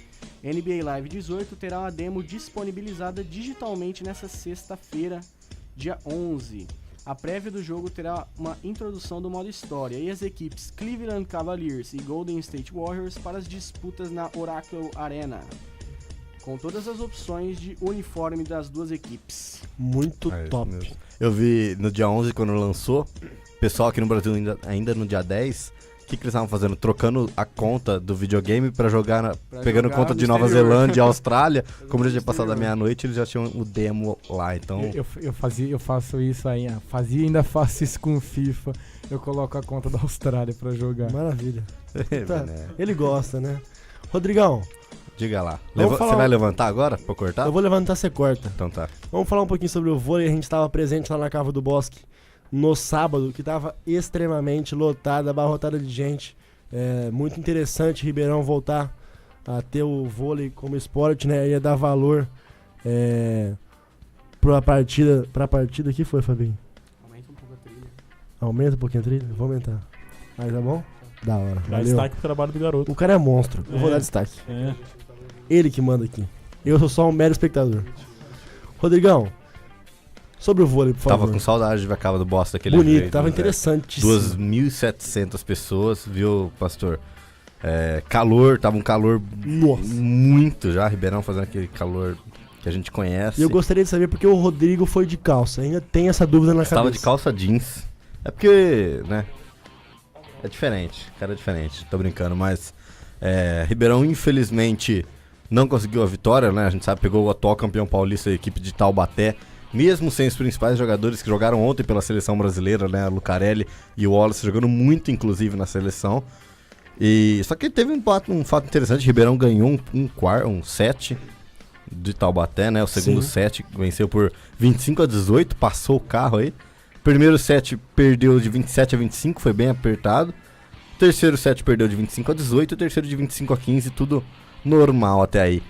NBA Live 18 terá uma demo disponibilizada digitalmente nesta sexta-feira, dia 11. A prévia do jogo terá uma introdução do modo história e as equipes Cleveland Cavaliers e Golden State Warriors para as disputas na Oracle Arena, com todas as opções de uniforme das duas equipes. Muito top. Mesmo. Eu vi no dia 11, quando lançou, pessoal aqui no Brasil ainda no dia 10, o que eles estavam fazendo? Trocando a conta do videogame pra jogar, pegando jogar conta no de Nova exterior. Zelândia e Austrália. Como já no tinha passado da exterior. meia-noite, eles já tinham o demo lá, então... Eu faço isso aí, fazia e ainda faço isso com o FIFA. Eu coloco a conta da Austrália pra jogar. Maravilha. Tá. né? Ele gosta, né? Rodrigão, Diga lá. Vamos falar Você vai um- levantar agora pra cortar? eu vou levantar, você corta. Então tá. Vamos falar um pouquinho sobre o vôlei. A gente estava presente lá na Cava do Bosque no sábado, que estava extremamente lotada, abarrotada de gente. Muito interessante Ribeirão voltar a ter o vôlei como esporte, né? Ia dar valor pra partida. Que foi, Fabinho? Aumenta um pouco a trilha. Aumenta um pouquinho a trilha? Vou aumentar. Aí tá bom? Da hora. Dá Valeu. destaque pro trabalho do garoto. O cara é monstro. Eu vou dar destaque. É. Ele que manda aqui. Eu sou só um mero espectador. Rodrigão, sobre o vôlei, por favor. Tava com saudade de ver a Cava do Bosta daquele Bonito, jeito, tava né? interessante. 2.700 pessoas, viu, pastor? Calor, tava um calor Nossa. muito já, Ribeirão fazendo aquele calor que a gente conhece. E eu gostaria de saber porque o Rodrigo foi de calça. Ainda tem essa dúvida na Estava cabeça. de calça jeans. É porque, né? É diferente, cara, é diferente. Tô brincando, mas Ribeirão infelizmente não conseguiu a vitória, né? A gente sabe, pegou o atual campeão paulista, a equipe de Taubaté, mesmo sem os principais jogadores que jogaram ontem pela seleção brasileira, né? O Lucarelli e o Wallace jogando muito, inclusive, na seleção. E só que teve um fato interessante, Ribeirão ganhou um set de Taubaté, né? O segundo set venceu por 25-18, passou o carro aí. Primeiro set perdeu de 27-25, foi bem apertado. Terceiro set perdeu de 25-18, o terceiro de 25-15, tudo normal até aí.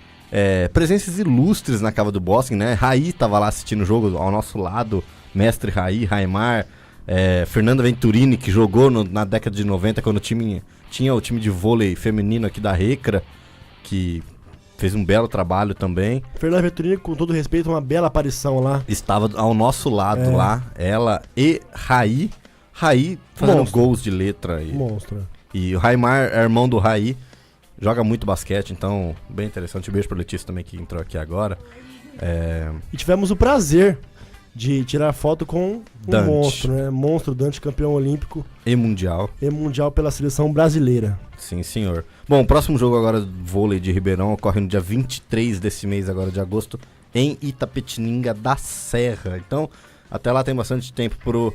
Presenças ilustres na Cava do Bosque, né? Raí tava lá assistindo o jogo ao nosso lado, mestre Raí, Raimar, Fernanda Venturini, que jogou na década de 90, quando tinha o time de vôlei feminino aqui da Recra, que fez um belo trabalho também. Fernanda Venturini, com todo respeito, uma bela aparição lá. Estava ao nosso lado lá, ela e Raí. Raí fazendo Monstro. gols de letra. Monstro. E o Raimar é irmão do Raí, joga muito basquete, então bem interessante. Um beijo pro Letícia também que entrou aqui agora. E tivemos o prazer de tirar foto com um Dante. monstro, né? Monstro Dante, campeão olímpico E mundial. e mundial pela seleção brasileira. Sim, senhor. Bom, o próximo jogo agora do vôlei de Ribeirão ocorre no dia 23 desse mês agora de agosto, em Itapetininga da Serra. Então, até lá tem bastante tempo pro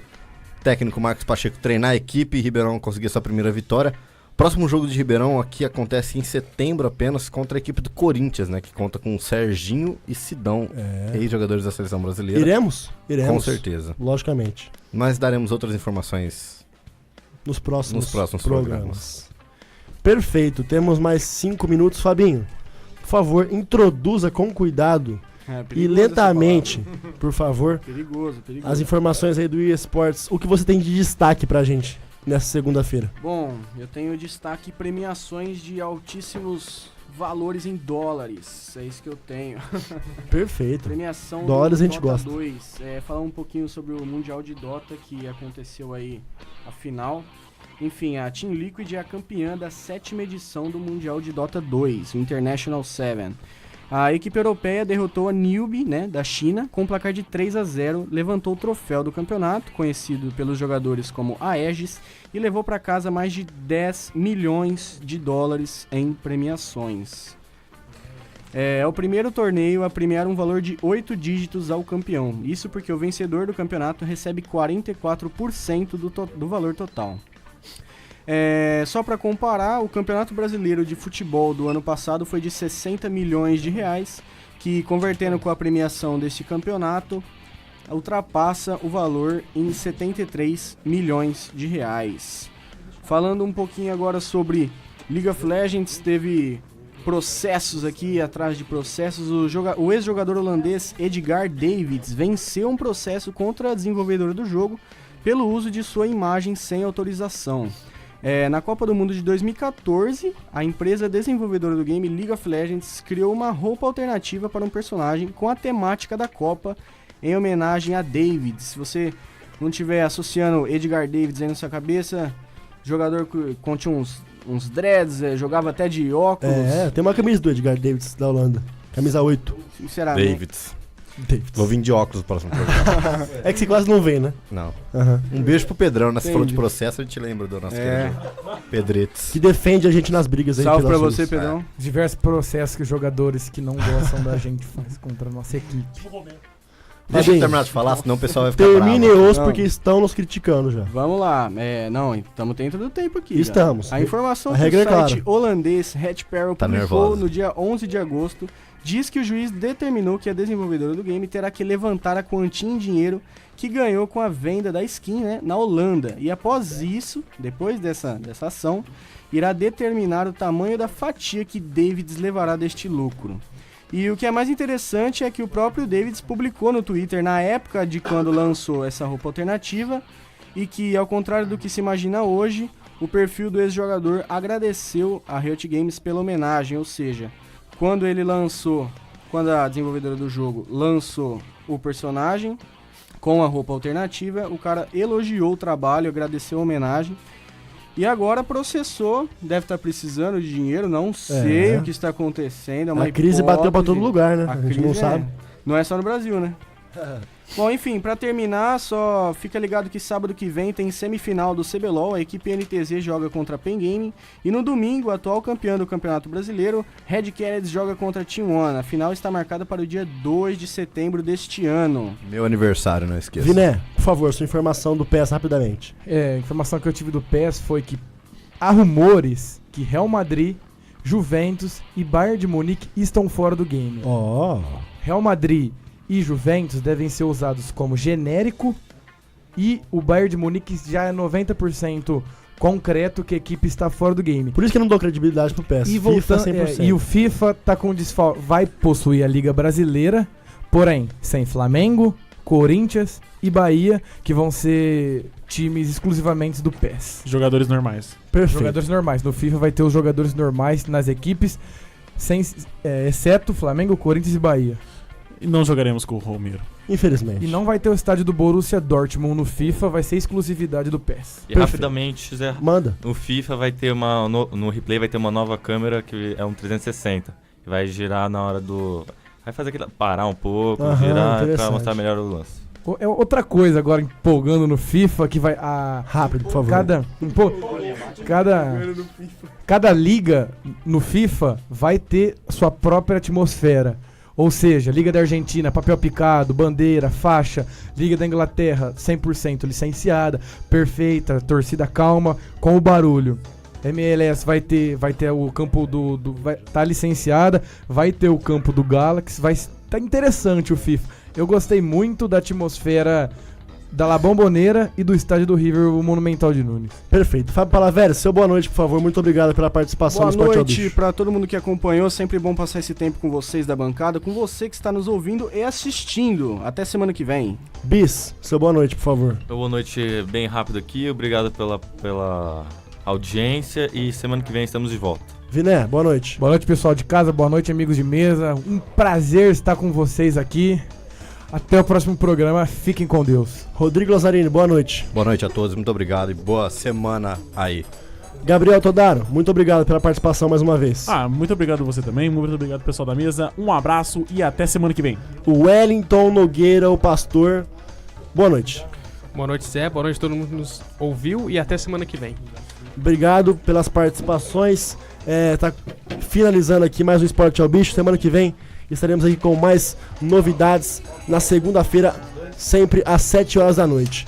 técnico Marcos Pacheco treinar a equipe e Ribeirão conseguir sua primeira vitória. Próximo jogo de Ribeirão aqui acontece em setembro apenas contra a equipe do Corinthians, né? Que conta com Serginho e Sidão, ex-jogadores da seleção brasileira. Iremos? Com certeza. Logicamente. Mas daremos outras informações. Nos próximos programas. Perfeito. Temos mais 5 minutos. Fabinho, por favor, introduza com cuidado e Perigoso lentamente, essa por favor, palavra. Perigoso. as informações aí do eSports. O que você tem de destaque pra gente nessa segunda-feira? Bom, eu tenho destaque premiações de altíssimos valores em dólares. É isso que eu tenho. Perfeito. Premiação Dólares do a gente Dota gosta. 2. Falar um pouquinho sobre o Mundial de Dota que aconteceu aí, a final. Enfim, a Team Liquid é a campeã da 7ª edição do Mundial de Dota 2, o International 7. A equipe europeia derrotou a Newbie, né, da China, com um placar de 3-0, levantou o troféu do campeonato, conhecido pelos jogadores como Aegis, e levou para casa mais de 10 milhões de dólares em premiações. É o primeiro torneio a premiar um valor de 8 dígitos ao campeão, isso porque o vencedor do campeonato recebe 44% do valor total. Só para comparar, o Campeonato Brasileiro de Futebol do ano passado foi de 60 milhões de reais, que convertendo com a premiação deste campeonato, ultrapassa o valor em 73 milhões de reais. Falando um pouquinho agora sobre League of Legends, teve processos aqui, atrás de processos. O ex-jogador holandês Edgar Davids venceu um processo contra a desenvolvedora do jogo pelo uso de sua imagem sem autorização. Na Copa do Mundo de 2014, a empresa desenvolvedora do game League of Legends criou uma roupa alternativa para um personagem com a temática da Copa em homenagem a Davids. Se você não estiver associando Edgar Davids aí na sua cabeça, jogador que tinha uns dreads, jogava até de óculos. Tem uma camisa do Edgar Davids da Holanda. Camisa 8. Sinceramente. Davids. Vou vir de óculos no próximo programa. É que você quase não vem, né? Não. Uhum. Um beijo pro Pedrão, né? Se falou de processo, a gente lembra do nosso querido Pedretes. Que defende a gente nas brigas aí. Salve pra você, Pedrão. Diversos processos que os jogadores que não gostam da gente faz contra a nossa equipe. Deixa eu terminar de falar, senão o pessoal vai ficar Termine bravo. os porque estão nos criticando já. Vamos lá. Não, estamos dentro do tempo aqui. Estamos. Já. A informação a que regra o site clara. holandês Hatparel Tá publicou nervosa. no dia 11 de agosto diz que o juiz determinou que a desenvolvedora do game terá que levantar a quantia em dinheiro que ganhou com a venda da skin, né, na Holanda. E após isso, depois dessa ação, irá determinar o tamanho da fatia que Davids levará deste lucro. E o que é mais interessante é que o próprio Davids publicou no Twitter na época de quando lançou essa roupa alternativa e que, ao contrário do que se imagina hoje, o perfil do ex-jogador agradeceu a Riot Games pela homenagem, ou seja, quando a desenvolvedora do jogo lançou o personagem com a roupa alternativa, o cara elogiou o trabalho, agradeceu a homenagem. E agora processou, deve estar precisando de dinheiro, não sei o que está acontecendo. É uma a crise hipótese. bateu pra todo lugar, né? A gente não sabe. Não é só no Brasil, né? Bom, enfim, pra terminar, só fica ligado que sábado que vem tem semifinal do CBLOL, a equipe NTZ joga contra a Pen Gaming, e no domingo, o atual campeão do Campeonato Brasileiro, Red Canids joga contra a Team One. A final está marcada para o dia 2 de setembro deste ano. Meu aniversário, não esqueça. Viné, por favor, sua informação do PES rapidamente. A informação que eu tive do PES foi que há rumores que Real Madrid, Juventus e Bayern de Munique estão fora do game. Real Madrid e Juventus devem ser usados como genérico e o Bayern de Munique já é 90% concreto que a equipe está fora do game. Por isso que eu não dou credibilidade pro PES. E FIFA voltando, 100%. E o FIFA tá com desfalque, vai possuir a Liga Brasileira, porém sem Flamengo, Corinthians e Bahia, que vão ser times exclusivamente do PES. Jogadores normais. Perfeito. Jogadores normais. No FIFA vai ter os jogadores normais nas equipes, exceto Flamengo, Corinthians e Bahia. E não jogaremos com o Romero. Infelizmente. E não vai ter o estádio do Borussia Dortmund no FIFA, vai ser exclusividade do PES. E rapidamente, Zé, manda. No FIFA vai ter no replay vai ter uma nova câmera que é um 360. Que vai girar na hora do... Vai fazer aquilo, parar um pouco, girar pra mostrar melhor o lance. É outra coisa agora empolgando no FIFA que vai... Rápido, por favor. Cada liga no FIFA vai ter sua própria atmosfera. Ou seja, Liga da Argentina, papel picado, bandeira, faixa. Liga da Inglaterra, 100% licenciada, perfeita, torcida calma, com o barulho. MLS vai ter o campo tá licenciada, vai ter o campo do Galaxy, tá interessante o FIFA. Eu gostei muito da atmosfera da La Bombonera e do estádio do River, o Monumental de Nunes. Perfeito. Fábio Palaveri, seu boa noite, por favor. Muito obrigado pela participação no Esporte ao Bicho. Boa noite para todo mundo que acompanhou. Sempre bom passar esse tempo com vocês da bancada, com você que está nos ouvindo e assistindo. Até semana que vem. Bis, seu boa noite, por favor. Boa noite, bem rápido aqui. Obrigado pela audiência e semana que vem estamos de volta. Viné, boa noite. Boa noite, pessoal de casa. Boa noite, amigos de mesa. Um prazer estar com vocês aqui. Até o próximo programa. Fiquem com Deus. Rodrigo Lazzarini, boa noite. Boa noite a todos, muito obrigado e boa semana aí. Gabriel Todaro, muito obrigado pela participação mais uma vez. Muito obrigado a você também, muito obrigado pessoal da mesa. Um abraço e até semana que vem. O Wellington Nogueira, o pastor, boa noite. Boa noite, Zé. Boa noite a todo mundo que nos ouviu e até semana que vem. Obrigado pelas participações. Tá finalizando aqui mais um Esporte ao Bicho. Semana que vem estaremos aqui com mais novidades na segunda-feira, sempre às 7 horas da noite.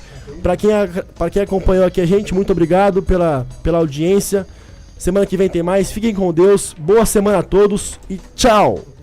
Pra quem acompanhou aqui a gente, muito obrigado pela audiência. Semana que vem tem mais. Fiquem com Deus. Boa semana a todos e tchau!